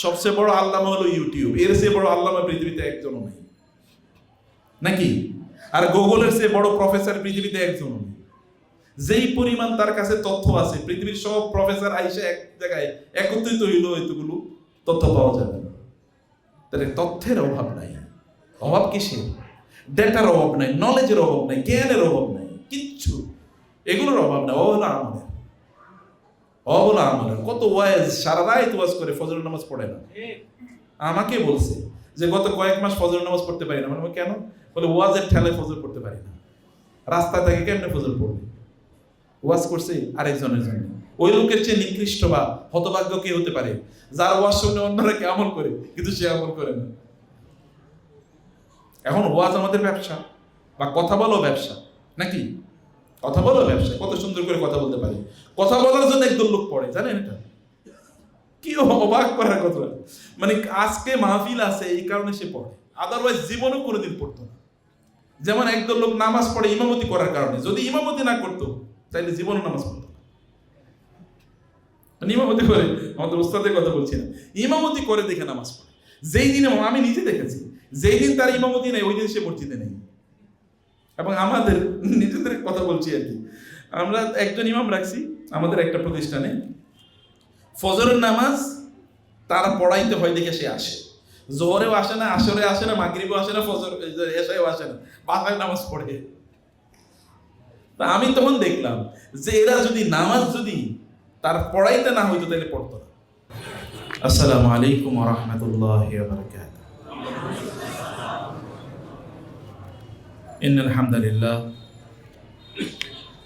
সবচেয়ে বড় আল্লামা হলো ইউটিউব, এর চেয়ে বড় আল্লামা পৃথিবীতে একজনও নেই, নাকি? আর গুগলের চেয়ে বড় প্রফেসর পৃথিবীতে একজনও নেই। যেই পরিমাণ তার কাছে তথ্য আছে, পৃথিবীর সব প্রফেসর আইসে এক জায়গায় একত্রিত হইল, এতগুলো তথ্য পাওয়া যাবে না। তাহলে তথ্যের অভাব নাই। অভাব কিসের? ডেটার অভাব নাই, নলেজের অভাব নাই, জ্ঞানের অভাব নাই, কিচ্ছু এগুলোর অভাব নাই। অবলা আমলের কত ওয়াজ, সারা রাত ওয়াজ করে, ফজরের নামাজ পড়ে না। আমাকে বলছে যে গত কয়েক মাস ফজরের নামাজ পড়তে পারি না। মানে কেন? বলে ওয়াজের ঠেলায় ফজর পড়তে পারি না। রাস্তা থেকে কেমনে ফজর পড়বে? ওয়াজ করছে আরেকজনের জন্য। ওই লোকের চেয়ে নিকৃষ্ট বা হতভাগ্য কে হতে পারে যার ওয়াজ শুনে অন্যরা কে আমল করে কিন্তু সে আমল করে না। এখন ওয়াজ আমাদের ব্যবসা, বা কথা বলো ব্যবসা, নাকি? কথা বলো ব্যবসা, কত সুন্দর করে কথা বলতে পারি। কথা বলার জন্য একদল লোক পড়ে, জানেন এটা কি অবাক করার কথা। মানে আজকে মাহফিল আছে এই কারণে সে পড়ে, আদারওয়াইজ জীবনেও কোনোদিন পড়তো না। যেমন একদল লোক নামাজ পড়ে ইমামতি করার কারণে, যদি ইমামতি না করতো তাইলে জীবনে নামাজ পড়তো। ইমামতি করে, আমাদের ওস্তাদের কথা বলছি না, ইমামতি করে দেখে নামাজ পড়ে। যেই দিন আমি নিজে দেখেছি, যেই দিন তার ইমামতি নেই ওই দিন সে মসজিদে নেই। এবং আমাদের নিজেদের কথা বলছি আর কি, আমরা একজন ইমাম রাখছি আমাদের একটা প্রতিষ্ঠানে। ফজরের নামাজ তার পড়াইতে হয় দেখে সে আসে, জোহরেও আসে না, আসরে আসে না, মাগরিবেও আসে না, ফজর এশায়ও আসে না, বাসায় নামাজ পড়ে। তা আমি তখন দেখলাম যে এরা যদি নামাজ যদি তার পড়াইতে না হইতো তাহলে পড়তো না। আসসালামু আলাইকুম ওয়া রাহমাতুল্লাহি ওয়া বারাকাতুহু। ইন্নাল হামদালিল্লাহ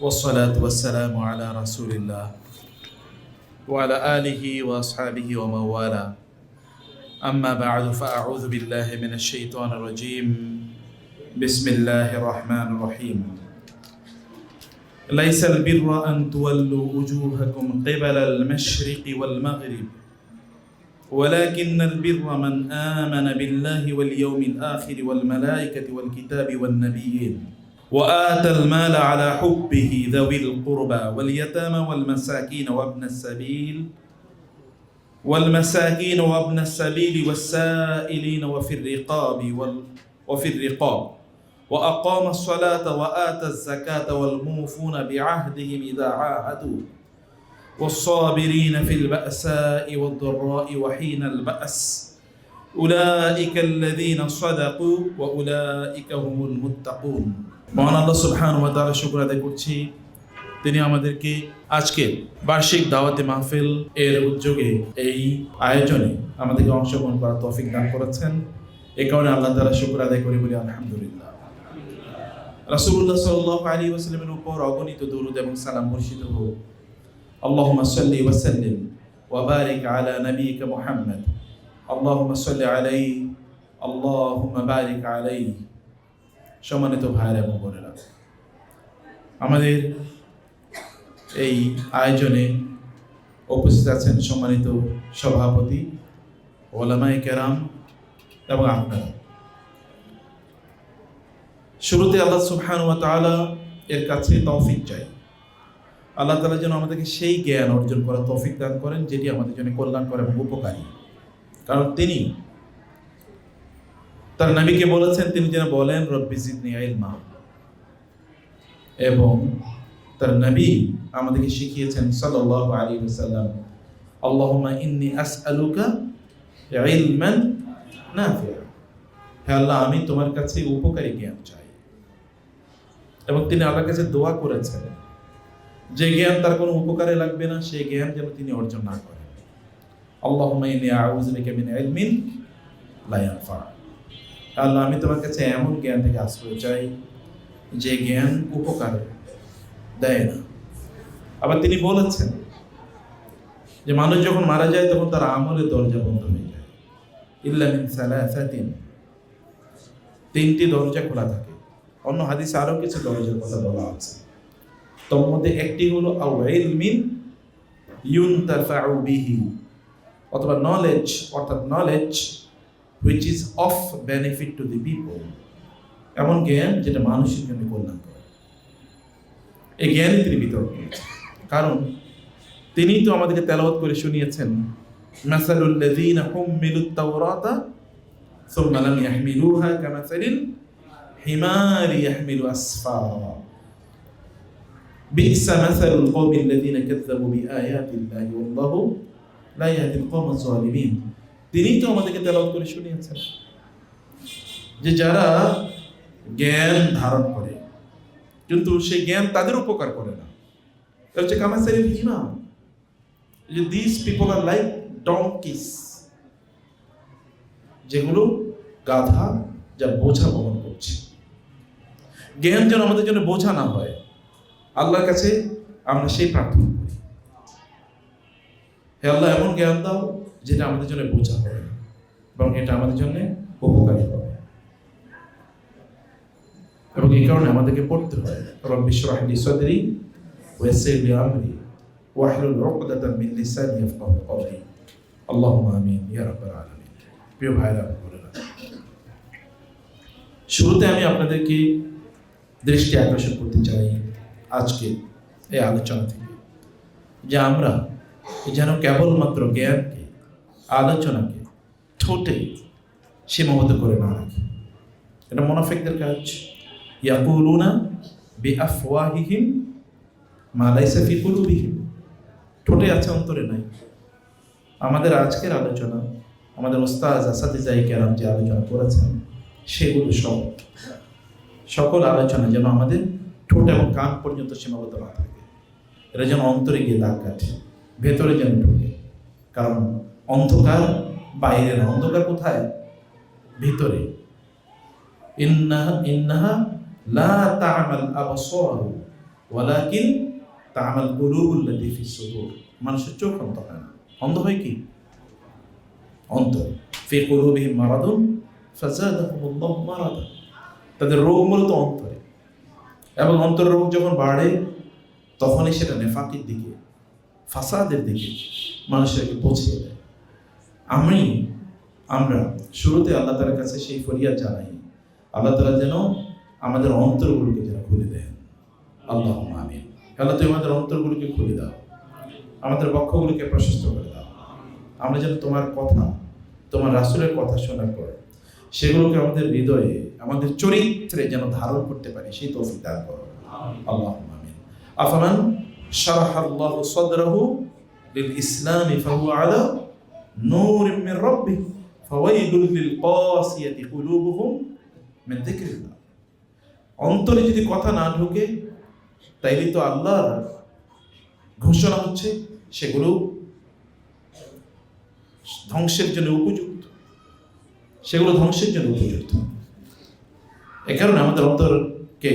ওয়াস সালাতু ওয়াস সালামু আলা রাসূলিল্লাহ ওয়া আলা আলিহি ওয়া আসহাবিহি ওয়া মান ওয়ালা। আম্মা বা'দু ফাআউযু বিল্লাহি মিনাশ শাইতানির রাজীম। বিসমিল্লাহির রাহমানির রাহিম। লাইসাল বিররা আন তুওয়াল্লু উজুহাকুম কিবালাল মাশরিকি ওয়াল মাগরিব ولكن البر من آمن بالله واليوم الآخر والملائكة والكتاب والنبيين وآتى المال على حبه ذوي القربى واليتامى والمساكين وابن السبيل والسائلين وفي الرقاب وأقام الصلاة وآتى الزكاة والموفون بعهدهم إذا عاهدوا والصابرين في البأساء والضراء وحين البأس أولئك الذين صدقوا وأولئك هم المتقون। মহান আল্লাহ সুবহানাহু ওয়া তাআলা শুকর আদায় করছি, তিনি আমাদেরকে আজকে বার্ষিক দাওয়াতে মাহফিল এর উদ্যোগে এই আয়োজনে আমাদেরকে অংশগ্রহণ করার তৌফিক দান করেছেন। এই কারণে আল্লাহ তাআলা শুকর আদায় করি বলি আলহামদুলিল্লাহ। রাসূলুল্লাহ সাল্লাল্লাহু আলাইহি ওয়াসাল্লামের উপর অগণিত দরুদ এবং সালাম বর্ষিত হোক। اللهم صل وسلم وبارك على نبيك محمد اللهم صل عليه اللهم بارك عليه। সম্মানিত ভাইরা এবং বোনেরা, আমাদের এই আয়োজনে উপস্থিত আছেন সম্মানিত সভাপতি, ওলামায়ে কেরাম এবং আপনারা। শুরুতে আল্লাহ সুবহানাহু ওয়া তাআলা এর কাছে তৌফিক চাই। আল্লাহ তাআলা যেন আমাদেরকে সেই জ্ঞান অর্জন করার তৌফিক দান করেন যেটি আমাদের জন্য কল্যাণকর এবং উপকারী। কারণ তিনি তার নবীকে বলেছেন, তিনি যেন বলেন রব্বি জিদনি ইলমা, এবং তার নবী আমাদেরকে শিখিয়েছেন সাল্লাল্লাহু আলাইহি ওয়াসাল্লাম, আল্লাহুম্মা ইন্নী আসআলুকা ইলমান নাফিআ, হে আল্লাহ আমি তোমার কাছে উপকারী জ্ঞান চাই। এবং তিনি আল্লাহর কাছে দোয়া করেছেন যে জ্ঞান তার কোনো উপকারে লাগবে না সেই জ্ঞান যেন তিনি অর্জন না করেন। আল্লাহুম্মা ইন্নী আউযু বিকা মিন ইলমিন লা ইয়ানফা, আল্লাহ আমি তোমার কাছে এমন জ্ঞান থেকে আশ্রয় চাই যে জ্ঞান উপকার দেয় না। আবার তিনি বলেছেন যে মানুষ যখন মারা যায় তখন তার আমলের দরজা বন্ধ হয়ে যায়, ইল্লা মিন সালাসাতিন, তিনটি দরজা খোলা থাকে। অন্য হাদিসে আরো কিছু দরজার কথা বলা আছে, তোর মধ্যে একটি হলো আও ইলমিন ইউনতাফাউ বিহি, অথবা নলেজ, অর্থাৎ knowledge which is of benefit to the people, এমন জ্ঞান যেটা মানুষের জন্য কল্যাণ করে। এই জ্ঞানই তিনি বিতরণ করেছেন, কারণ তিনি তো আমাদেরকে তেলাওয়াত করে শুনিয়েছেন মাসালুল লাযীনা হুম্মিলুত তাওরাতা সুম্মা লাম ইয়াহমিলুহা কামাসালিল হিমারি ইয়াহমিলু আসফারা বি'সা মাসালুল কওমিল লাযীনা কাযযাবু বিআয়াতিল্লাহি ওয়াল্লাহু লা ইয়াহদিল কওমাজ যালিমিন। তিনি তো আমাদেরকে তেলাওয়াত করে শুনিয়েছেন যে যারা জ্ঞান ধারণ করে কিন্তু সেই জ্ঞান তাদের উপকার করে না, এটা হচ্ছে কামাসালিল হিমার। যে দিস পিপল আর লাইক ডঙ্কিস, যেগুলো গাধা যা বোঝা বহন করছে। জ্ঞান যেন আমাদের জন্য বোঝা না হয়, আল্লাহর কাছে আমরা সেই প্রার্থনা করি, হে আল্লাহ এমন জ্ঞান দাও যেটা আমাদের জন্য বোঝা হবে না, এবং এটা আমাদের জন্য উপকারী হবে। এবং এই কারণে আমাদেরকে পড়তে হয় রব্বি ইশরাহ লি সাদরি ওয়া ইয়াসসির লি আমরি ওয়াহলুল উকদাতাম মিন লিসানি ইয়াফকাহু কওলি। আল্লাহুম্মা আমিন ইয়া রাব্বাল আলামিন। প্রিয় ভাইরা বোনেরা, শুরুতে আমি আপনাদেরকে দৃষ্টি আকর্ষণ করতে চাই আজকে এই আলোচনা থেকে, যে আমরা যেন কেবলমাত্র জ্ঞানকে, আলোচনাকে ঠোঁটে সীমাবদ্ধ করে না রাখি। এটা মুনাফিকদের কাজ। ইয়াকুলুনা বিআফওয়াহিহিম মা লাইসা ফি কুলুবিহিম, ঠোঁটে আছে অন্তরে নাই। আমাদের আজকের আলোচনা, আমাদের ওস্তাদ আসাতিজায়ে কেরাম যে আলোচনা করেছেন, সেগুলো সকল আলোচনা যেন আমাদের ঠোঁট এবং কান পর্যন্ত সীমাবদ্ধ না থাকে। এটা যেন অন্তরে গিয়ে দাগ কাটে, ভেতরে যেন ঢুকে। কারণ অন্ধকার বাইরে না, অন্ধকার কোথায়? ভিতরে। ইন্নাহা লা তা'মাল আবসার ওয়ালাকিন তা'মাল কুলুবুল লাতী ফিস সুদূর। মানুষের চোখ অন্ধ হয় না, অন্ধ হয় কি? অন্তর। ফি কুলুবিহিম মারাদুন ফাযাদাহুমুল্লাহু মারাদা, তাদের রোগ মূলত অন্তরে। এবং অন্তর রোগ যখন বাড়ে তখনই সেটা নেফাকির দিকে, ফাসাদের দিকে মানুষেরকে পৌঁছে দেয়। আমরা শুরুতে আল্লাহ তাআলার কাছে সেই ফরিয়াদ জানাই, আল্লাহ তাআলা যেন আমাদের অন্তরগুলোকে যেন খুলে দেন। আল্লাহুম্মা আমিন। আল্লাহ তুমি আমাদের অন্তরগুলোকে খুলে দাও, আমাদের বক্ষগুলোকে প্রশস্ত করে দাও। আমরা যেন তোমার কথা, তোমার রাসূলের কথা শোনার পর সেগুলোকে আমাদের হৃদয়ে, আমাদের চরিত্রে যেন ধারণ করতে পারি, সেই তৌফিক দান করো। আল্লাহুম্মা আমিন। আফামান শারাহাল্লাহু সাদরাহু লিল ইসলামি ফাহুয়া আলা নূরিম মির রাব্বিহি ফাওয়াইলুল লিল কাসিয়াতি কুলুবুহুম মিন যিকরিল্লাহ। অন্তরে যদি কথা না ঢোকে, তাইলে তো আল্লাহর ঘোষণা হচ্ছে সেগুলো ধ্বংসের জন্য উপযুক্ত, সেগুলো ধ্বংসের জন্য উপযুক্ত। এ কারণে আমাদের অন্তরকে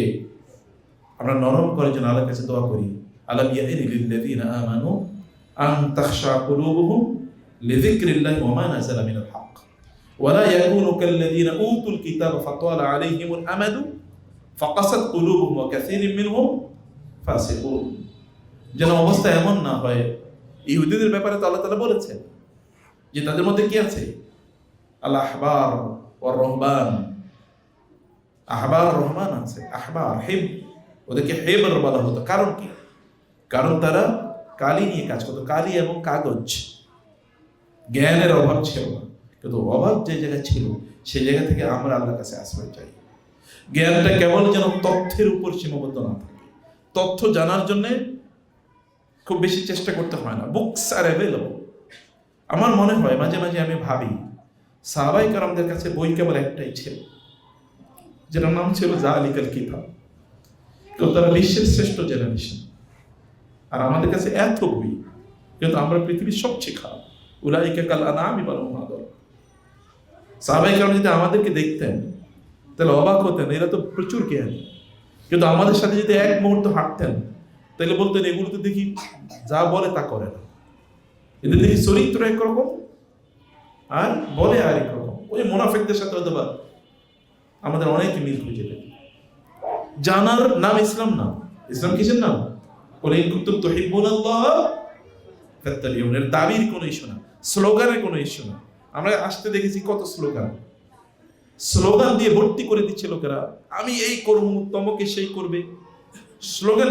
আমরা নরম করার জন্য আল্লাহর কাছে দোয়া করি, আলাম ইয়ানি লিল্লাযীনা আমানু আন তাখশা কুলুবুহুম লিযিকরিল্লাহি ওয়া মা নাযালা মিনাল হক ওয়া লা ইয়াকুনু কাল্লাযীনা উতুল কিতাবা ফাতালা আলাইহিমুল আমাদু ফাকাসাত কুলুবুহুম ওয়া কাসীরুম মিনহুম ফাসিকুন। যেন অবস্থা এমন না হয়, ইহুদিদের ব্যাপারে তো আল্লাহ তাআলা বলেছেন যে তাদের মধ্যে কি আছে? আল আহবার ওয়ার রহবান। আহবার রহমান আছে, আহবার হিব, ওদেরকে হেবর বলা হতো। কারণ কি? কারণ তারা কালি নিয়ে কাজ করতো, কালি এবং কাগজ। জ্ঞানের অভাব ছিল না, কিন্তু অভাব যে জায়গায় ছিল সেই জায়গা থেকে আমরা আল্লাহর কাছে আশ্রয় চাই। জ্ঞানটা কেবল যেন তথ্যের উপর সীমাবদ্ধ না থাকে। তথ্য জানার জন্য খুব বেশি চেষ্টা করতে হয় না, বুকস আর অ্যাভেলেবল। আমার মনে হয় মাঝে মাঝে আমি ভাবি, সাহাবায়ে কেরামদের কাছে বই কেবল একটাই ছিল, যেটার নাম ছিল যালিকাল কিতাব। তো তারা বিশ্বের শ্রেষ্ঠ জেনারেশন, আর আমাদের কাছে এত বই, কিন্তু আমরা পৃথিবীর সবচেয়ে খারাপ। উলাইকা কাল আনআমি বাল হুম আদল। সাহাবায়ে কেরাম যদি আমাদেরকে দেখতেন তাহলে অবাক হতেন, এরা তো প্রচুর জ্ঞানী, কিন্তু আমাদের সাথে যদি এক মুহূর্ত হাঁটতেন তাহলে বলতেন এগুলো তো দেখি যা বলে তা করে না, এদের দেখি চরিত্র একরকম আর বলে আর একরকম। ওই মুনাফিকদের সাথে হয়তো বা আমাদের অনেক মিল খুঁজে পেত। জানার নাম ইসলাম না। ইসলাম কিসের নাম? বলে ইন কুনতুম তুহিব্বুনাল্লাহ ফাত্তাবিউন। এর দাবির কোনো ইস্যু না, স্লোগানের কোনো ইস্যু না। আমরা আসতে দেখেছি কত স্লোগান দিয়ে ভর্তি করে দিচ্ছে লোকেরা, আমি এই করবো, তমকে সেই করবে। স্লোগান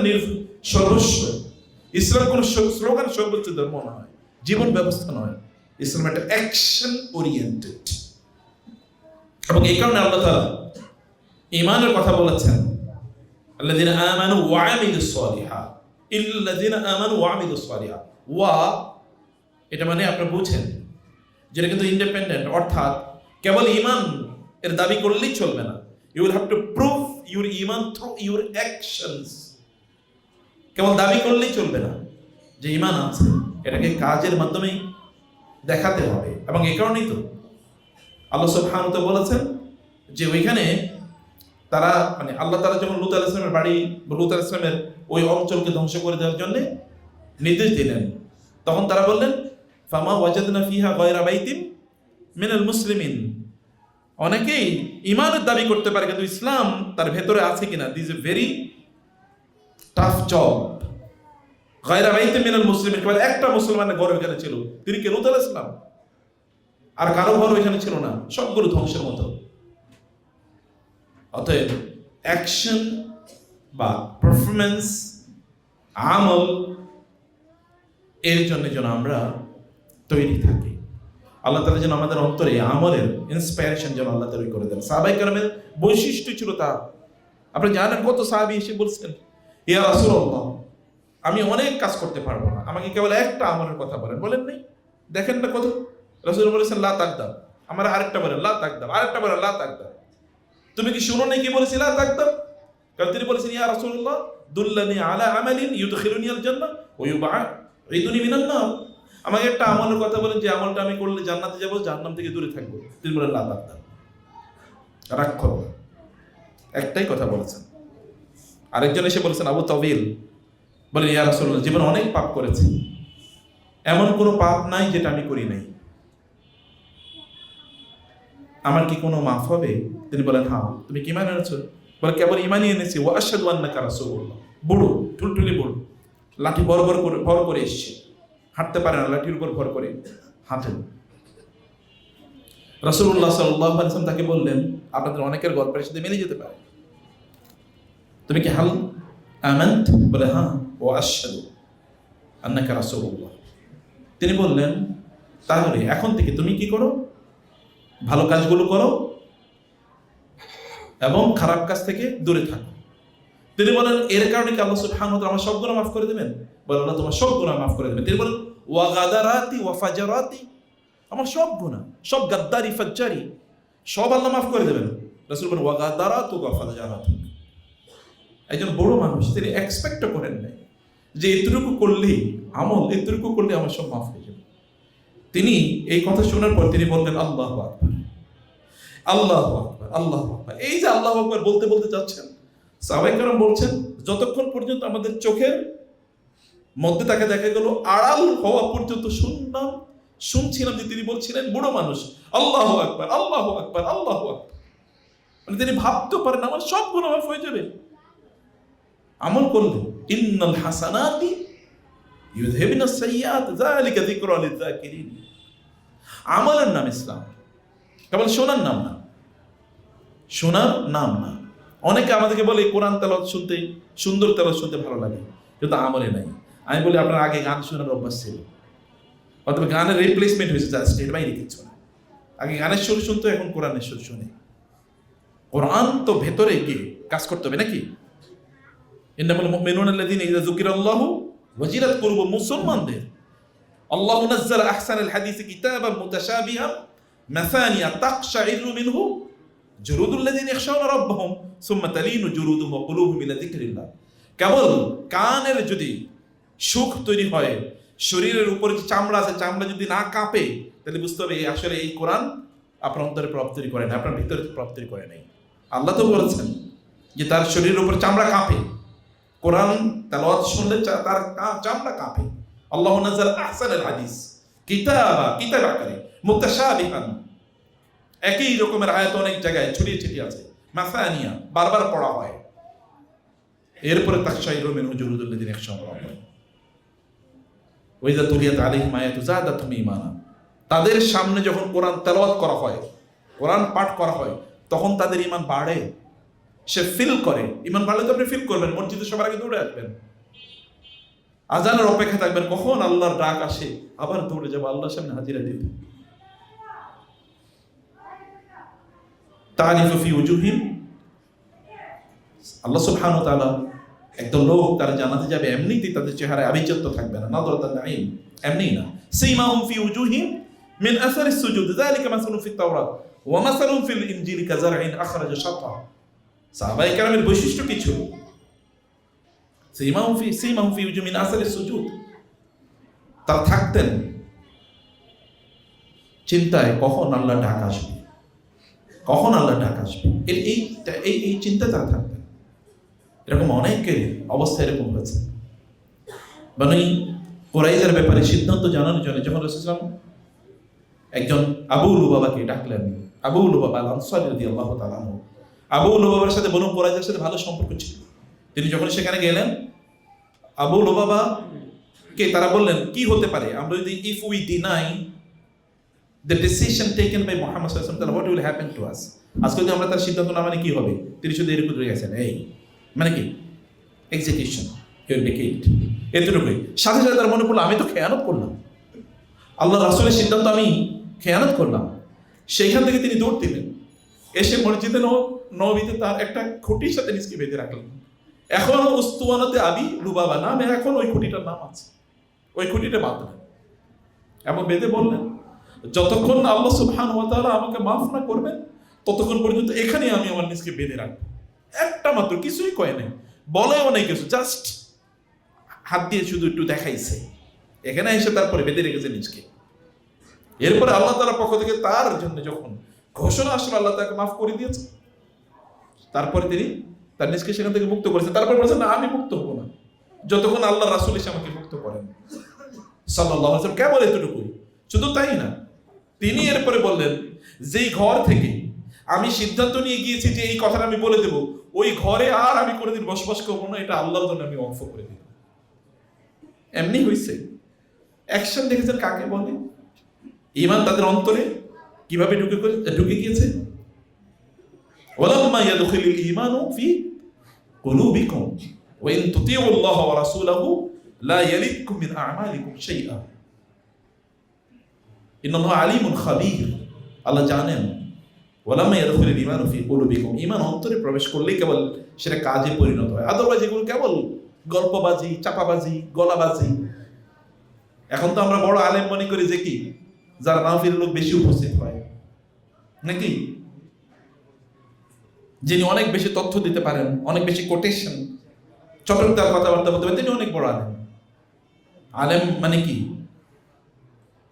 সর্বস্ব। ইসলাম কোন স্লোগান সর্বোচ্চ ধর্ম নয়, জীবন ব্যবস্থা নয়। ইসলাম একটা অ্যাকশন ওরিয়েন্টেড, এবং এই কারণে আল্লাহ তাআলা ঈমানের কথা বলেছেন, আল্লাযীনা আমানু ওয়া আমিলুস সালিহাত, ইল্লাযীনা আমানু ওয়া আমিলুস সালিহাত। ওয়া এটা মানে আপনারা বুঝেন যেটা কিন্তু ইন্ডিপেন্ডেন্ট, অর্থাৎ কেবল ঈমান এর দাবি করলেই চলবে না, you will have to prove your iman through your actions. কেবল দাবি করলেই চলবে না যে ঈমান আছে, এটাকে কাজের মাধ্যমেই দেখাতে হবে। এবং এই কারণেই তো আল্লাহ সুবহানাহু ওয়া তাআলা বলেছেন যে ওইখানে তারা মানে আল্লাহ তাআলা যখন লূত আলাইহিস সালামের বাড়ি, লূত আলাইহিস সালামের ওই অঞ্চলকে ধ্বংস করে দেওয়ার জন্য নির্দেশ দিলেন, তখন তারা বললেন ফামা ওয়াজাদনা ফিহা গায়রা বাইতিন মিনাল মুসলিমিন। অনেকেই ঈমানের দাবি করতে পারে কিন্তু ইসলাম তার ভেতরে আছে কিনা, this a very tough job. গায়রা বাইতিন মিনাল মুসলিমিন, কেবল একটা মুসলমানের ঘর ওখানে ছিল, তিনি কে? লূত আলাইহিস সালাম। আর কারো ঘর ওইখানে ছিল না, সবগুলো ধ্বংসের মতো। অতএব অ্যাকশন বা পারফরমেন্স, আমল, এর জন্য যেন আমরা তৈরি থাকি। আল্লাহ তাআলা যেন আমাদের অন্তরে আমলের ইন্সপায়ারেশন যেন আল্লাহ তৈরি করে দেন। সাহাবায়ে কেরামের বৈশিষ্ট্য ছিল তা। আপনি জানেন কত সাহাবী এসে বলছেন, ইয়া রাসূলুল্লাহ, আমি অনেক কাজ করতে পারবো না, আমাকে কেবল একটা আমলের কথা বলেন। বলেন নাই? দেখেন না কত। রাসূল বলেছেন লা তাকদাব, আমার আরেকটা বলেন লা তাকদাব, আরেকটা বলেন লা তাকদাব। তুমি কি শুনো নাই কি বলেছি লা তাকদাব? কারণ তিনি বলেছেন ইয়া রাসূলুল্লাহ দুল্লানি আলা আমালিন ইউদখিলুনি আল জান্নাহ ওয়া ইউবঈদুনি মিনান নার। আমাকে একটা আমলের কথা বলেন যে আমলটা আমি করলে জান্নাতে যাব, জাহান্নাম থেকে দূরে থাকবো। তিনি বলেন লা তাকদাব, রাগ করো না। একটাই কথা বলেছেন। আরেকজন এসে বলেছেন আবু তাবিল, বলেন ইয়া রাসূলুল্লাহ, জীবনে অনেক পাপ করেছি, এমন কোনো পাপ নাই যেটা আমি করি নাই, আমার কি কোনো মাফ হবে? তিনি বলেন হ্যাঁ। তুমি কি ঈমান এনেছো? বলে কেবল ঈমানই এনেছি, ওয়া আশহাদু আন্নাকা রাসূলুল্লাহ। বুড়ো, টুলটুলি বুড়ো, লাঠি ভর করে এসছে, হাঁটতে পারে না, লাঠির উপর ভর করে হাঁটেন। রাসূলুল্লাহ সাল্লাল্লাহু আলাইহি ওয়াসাল্লাম তাকে বললেন, আপনাদের অনেকের গল্পের সাথে মিলে যেতে পারে, তুমি কি হাল আমানত? বলে হ্যাঁ, ওয়া আশহাদু আন্নাকা রাসূলুল্লাহ। তিনি বললেন তাহলে এখন থেকে তুমি কি করো? ভালো কাজগুলো করো এবং খারাপ কাজ থেকে দূরে থাকো। তিনি বলেন এর কারণে কি আল্লাহ সুবহানাহু ওয়া তাআলা আমার সব গুনাহ মাফ করে দেবেন? বলেন আল্লাহ তোমার সব গুনাহ মাফ করে দেবেন। তিনি বলেন ওয়া গাদারাতি ওয়া ফাজারাতি, আমার সব গুনাহ, সব গাদ্দারি ফাজ্জারি সব আল্লাহ মাফ করে দেবেন। রাসূল বলেন ওয়া গাদারাতু ওয়া ফাজারাতু। একজন বড় মানুষ, তিনি এক্সপেক্ট করেন নাই যে এতটুকু করলেই আমল, এতটুকু করলে আমার সব মাফ হয়ে যাবে। তিনি এই কথা শোনার পর তিনি বললেন আল্লাহু আকবার, আল্লাহু আকবার, আল্লাহু আকবার। এই যে আল্লাহু আকবার বলতে বলতে যাচ্ছেন, সাহাবায়ে কেরাম বলছেন যতক্ষণ পর্যন্ত আমাদের চোখের মধ্যে তাকে দেখা গেল আড়াল হওয়া পর্যন্ত শুনছিলাম যে তিনি বলছিলেন, বুড়ো মানুষ, আল্লাহু আকবার, আল্লাহু আকবার, আল্লাহু আকবার। মানে তিনি ভাবতে পারেন আমার সব গুনাহ মাফ হয়ে যাবে আমল করলে। ইন্নাল হাসানাতি ইউযহিবুনাস সাইয়্যাত যালিকা যিকরা লিয-যাকিরিন। আমলের নাম ইসলাম, কেবল শোনার নাম না, শোনার নাম না। অনেকে আমাদেরকে বলে কোরআন তেলাওয়াত শুনতে, সুন্দর তেলাওয়াত শুনতে ভালো লাগে, কিন্তু আমলে নাই। আমি বলি আপনার আগে গান শোনার অভ্যাস ছিল, অথবা গানের রিপ্লেসমেন্ট হয়েছে, জাস্ট এর বাইরে কিছু না। আগে গানের সুর শুনতো, এখন কোরআনের সুর শুনে। কোরআন তো ভেতরে গিয়ে কাজ করতে হবে নাকি? ইন্নামাল মুমিনুনা আল্লাযীনা ইযা যুকিরাল্লাহু ওয়াজিলাত কুলুবুহুম, মুসলমানদের আল্লাহু নাযালা আহসানাল হাদিসি কিতাবান মুতাশাবিহান মাসানিয়া তাকশাইরু মিনহু জুলুদুল্লাযীনা ইয়াখশাউনা রাব্বাহুম সুম্মা তালিনু জুলুদুহুম ওয়া কুলুবুহুম ইলা যিকরিল্লাহ। কেবল কানের যদি সুখ তৈরি হয়, শরীরের উপরে যে চামড়া আছে, চামড়া যদি না কাঁপে, তাহলে বুঝতে হবে আসলে এই কোরআন আপনার অন্তরে প্রভাব তৈরি করে না, আপনার ভিতরে প্রভাব তৈরি করে নাই। আল্লাহ তো বলেছেন যে তার শরীরের উপর চামড়া কাঁপে, কোরআন তেলাওয়াত শুনলে তার চামড়া কাঁপে। আল্লাহু নাযালা আহসানাল হাদিস কিতাব আকারে মুতাশাবিহান, একই রকমের আয়াত অনেক জায়গায় ছড়িয়ে ছিটিয়ে আছে, মাসানিয়া বারবার পড়া হয়। এরপরে তাকশাইরু মিনহু জুলুদুল্লাযীনা ইয়াখশাউনা রাব্বাহুম ওয়া ইযা তুলিয়াত আলাইহিম আয়াতু যাদাতুহুম ঈমানা। তাদের সামনে যখন কোরআন তেলাওয়াত করা হয়, কোরআন পাঠ করা হয়, তখন তাদের ঈমান বাড়ে। সে ফিল করে, ঈমান বাড়লে তো আপনি ফিল করবেন, মসজিদে সবার আগে দৌড়ে আসবেন। আজানের অপেক্ষা থাকবেন কখন আল্লাহর ডাক আসে, আবার দৌড়ে যাবো আল্লাহর সামনে হাজিরা দিতে। তারিফু ফি উজুহিম, আল্লাহ সুবহানাহু ওয়া তাআলা একদম লোক তারা জানাতে যাবে, এমনিতেই তাদের চেহারায় আভিজাত্য থাকবে না, নাদরাতান নাঈম, এমনি না। সীমাহুম ফি উজুহিম মিন আসারিস সুজুদ যালিকা মাসালুন ফিত তাওরাত ওয়া মাসালুন ফিল ইনজিল কাযারইন আখরাজা শাতআ। সাহাবায়ে কেরামের বৈশিষ্ট্য কি ছিল? সীমাহুম ফি উজুহিম মিন আসারিস সুজুদ, তারা থাকতেন চিন্তায় কখন আল্লাহ ডাক আসবে, কখন আল্লাহ ডাক আসবে, এই চিন্তা তারা থাকতেন। এরকম অনেকের অবস্থা এরকম হয়েছে। মানে কুরাইজের ব্যাপারে সিদ্ধান্ত জানানোর জন্য যখন রাসূলুল্লাহ একজন আবু লুবাবাকে ডাকলেন, আবু লুবাবা আল আনসারী রাদিয়াল্লাহু তাআলা আনহু, আবু লুবাবার সাথে বনু কুরাইজার সাথে ভালো সম্পর্ক ছিল। তিনি যখন সেখানে গেলেন, আবু লুবাবা কে তারা বললেন কি হতে পারে আমরা যদি if we deny the decision taken by Muhammad sallallahu alaihi wasallam, what will happen to us? আজকে যদি আমরা তার সিদ্ধান্ত না মানে কি হবে? তিনি শুধু এরকম রয়ে গেছেন, এই মানে কি এক্সিকিউশন, এতটুকুই। সাথে সাথে তার মনে পড়লো আমি তো খেয়ানত করলাম, আল্লাহ রাসূলের সিদ্ধান্ত আমি খেয়ানত করলাম। সেইখান থেকে তিনি দৌড় দিলেন, এসে মসজিদে নববীতে তার একটা খুঁটির সাথে নিজকে বেঁধে রাখলেন। এখন উস্তুয়ানাতে আবি লুবাবা নামে এখন ওই খুঁটিটার নাম আছে, ওই খুঁটিটা বাঁধলেন এবং বেঁধে বললেন যতক্ষণ আল্লাহ সুবহানাহু ওয়া তাআলা আমাকে মাফ না করবেন ততক্ষণ পর্যন্ত এখানে আমি আমার নিজকে বেঁধে রাখবো। একটা মাত্র, কিছুই কয় নাই, বলেও নাই কিছু, জাস্ট হাত দিয়ে শুধু একটু দেখাইছে, এখানে এসে তারপরে বেঁধে রেখেছে নিজকে। এরপরে আল্লাহ তাআলার পক্ষ থেকে তার জন্য যখন ঘোষণা আসলো আল্লাহ তাকে মাফ করে দিয়েছে, তারপরে তিনি তার নিজকে সেখান থেকে মুক্ত করেছেন। তারপর বলেছেন না আমি মুক্ত হবো না যতক্ষণ আল্লাহ রাসূল এসে আমাকে মুক্ত করেন সাল্লাল্লাহু আলাইহি ওয়াসাল্লাম। কেবল এতটুকুই, শুধু তাই না, তিনি এরপরে বললেন যেই ঘর থেকে আমি সিদ্ধান্ত নিয়ে গিয়েছি যে এই কথাটা আমি বলে দেব, ওই ঘরে আর আমি কোনোদিন বসবাস করবো না, এটা আল্লাহর জন্য আমি ওয়াকফ করে দিই। এমনি হয়েছে। অ্যাকশন দেখেছেন কাকে বলে? ঈমান তাদের অন্তরে কিভাবে ঢুকে গিয়েছে। ওয়ালাম্মা ইয়াদখুলুল ঈমানু ফি কুলুবিকুম ওয়া ইন তুতিউল্লাহ ওয়া রাসূলাহু লা ইয়ালিদকুম মিন আ'মালিকুম শাইআ ইন্নাল্লাহু আলিমুন খাবীর। আল্লাহ জানেন ওয়ালাম্মা ইয়াদখুলুল ঈমানু ফি কুলুবিকুম, ঈমান অন্তরে প্রবেশ করলেই কেবল সেটা কাজে পরিণত হয়। আদারওয়াইজ এগুলো কেবল গল্পবাজি, চাপাবাজি, গলাবাজি। এখন তো আমরা বড় আলেম মনে করি যে কি যারা মাহফিলের লোক বেশি উপস্থিত হয় নাকি, যিনি অনেক বেশি তথ্য দিতে পারেন, অনেক বেশি কোটেশন, চটকদার কথাবার্তা বলতে পারেন, তিনি অনেক বড় আলেম। আলেম মানে কি,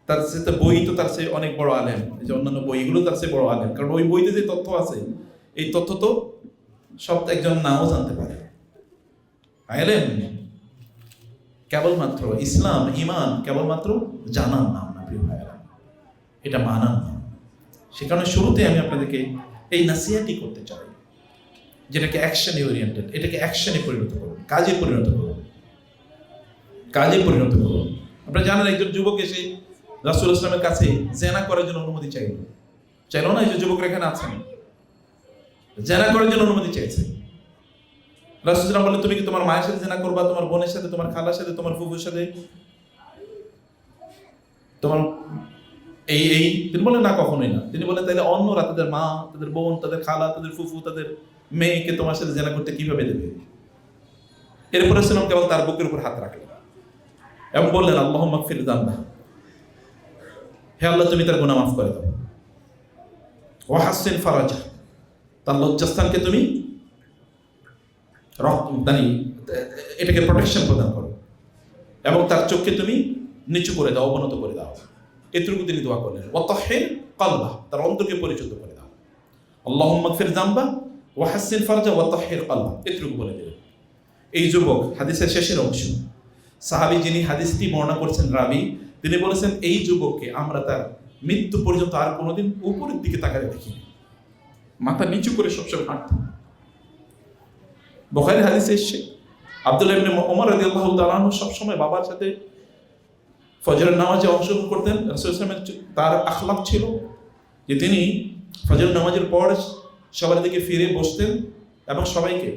তার সাথে বই তো তার চেয়ে অনেক বড় আলেম, যে অন্যান্য বইগুলো তার চেয়ে বড় আলেম, কারণ ওই বইতে যে তথ্য আছে এই তথ্য তো সব একজন নাও জানতে পারে। আলেম কেবলমাত্র ইসলাম ঈমান কেবলমাত্র জানার নাম না প্রিয় ভাইরা, এটা মানার নাম। সে কারণে শুরুতে আমি আপনাদেরকে এই নাসিহাতই করতে চাই, যেটাকে অ্যাকশনে ওরিয়েন্টেড, এটাকে অ্যাকশনে পরিণত করুন, কাজে পরিণত করুন, কাজে পরিণত করুন। আপনারা জানেন একজন যুবক এসে রাসূলুল্লাহ সাল্লাল্লাহু আলাইহি ওয়াসাল্লামের কাছে জেনা করার জন্য অনুমতি চাইলো না, এই যে যুবকরা এখানে আছেন, জেনা করার জন্য অনুমতি চাইছে। রাসূলুল্লাহ সাল্লাল্লাহু আলাইহি ওয়াসাল্লাম বললেন তুমি কি তোমার মায়ের সাথে জেনা করবা, তোমার বোনের সাথে, তোমার খালার সাথে, তোমার ফুফুর সাথে, তোমার এই তিনি বলেন না, কখনোই না। তিনি বলেন তাহলে অন্যরা, তাদের মা, তাদের বোন, তাদের খালা, তাদের ফুফু, তাদের মেয়েকে তোমার সাথে জেনা করতে কিভাবে দেবে? এরপরে রাসূলুল্লাহ কেবল তার বুকের উপর হাত রাখলেন এবং বললেন আল্লাহুম্মা গফির যানবা, হে আল্লাহ তুমি তার গুনাহ মাফ করে দাও। ওয়া হাসসিন ফারাজা, তার লজ্জাস্থানকে তুমি এটাকে প্রোটেকশন প্রদান করো এবং তার চোখকে তুমি নিচু করে দাও, অবনত করে দাও। এতটুকু তিনি দোয়া করলেন। ওয়া তাহহির কলবা, তার অন্তরকে পরিশুদ্ধ করে দাও। আল্লাহুম্মা গফির যানবা ওয়া হাসসিন ফারজা ওয়া তাহহির কলবা, এতটুকু বলে দিলেন। এই যুবক, হাদিসের শেষের অংশ, সাহাবী যিনি হাদিসটি বর্ণনা করছেন রাবী, তিনি বলেছেন এই যুবককে আমরা তার মৃত্যু পর্যন্ত আর কোনোদিন উপরের দিকে তাকাতে দেখিনি, মাথা নিচু করে সবসময় হাঁটতেন। বুখারীর হাদিসে এসেছে আব্দুল্লাহ ইবনে ওমর রাদিয়াল্লাহু তাআলা আনহু সবসময় বাবার সাথে ফজরের নামাজে অংশগ্রহণ করতেন। রাসূলুল্লাহ সাল্লাল্লাহু আলাইহি ওয়াসাল্লামের তার আখলাক ছিল যে তিনি ফজরের নামাজের পর সবার দিকে ফিরে বসতেন এবং সবাইকে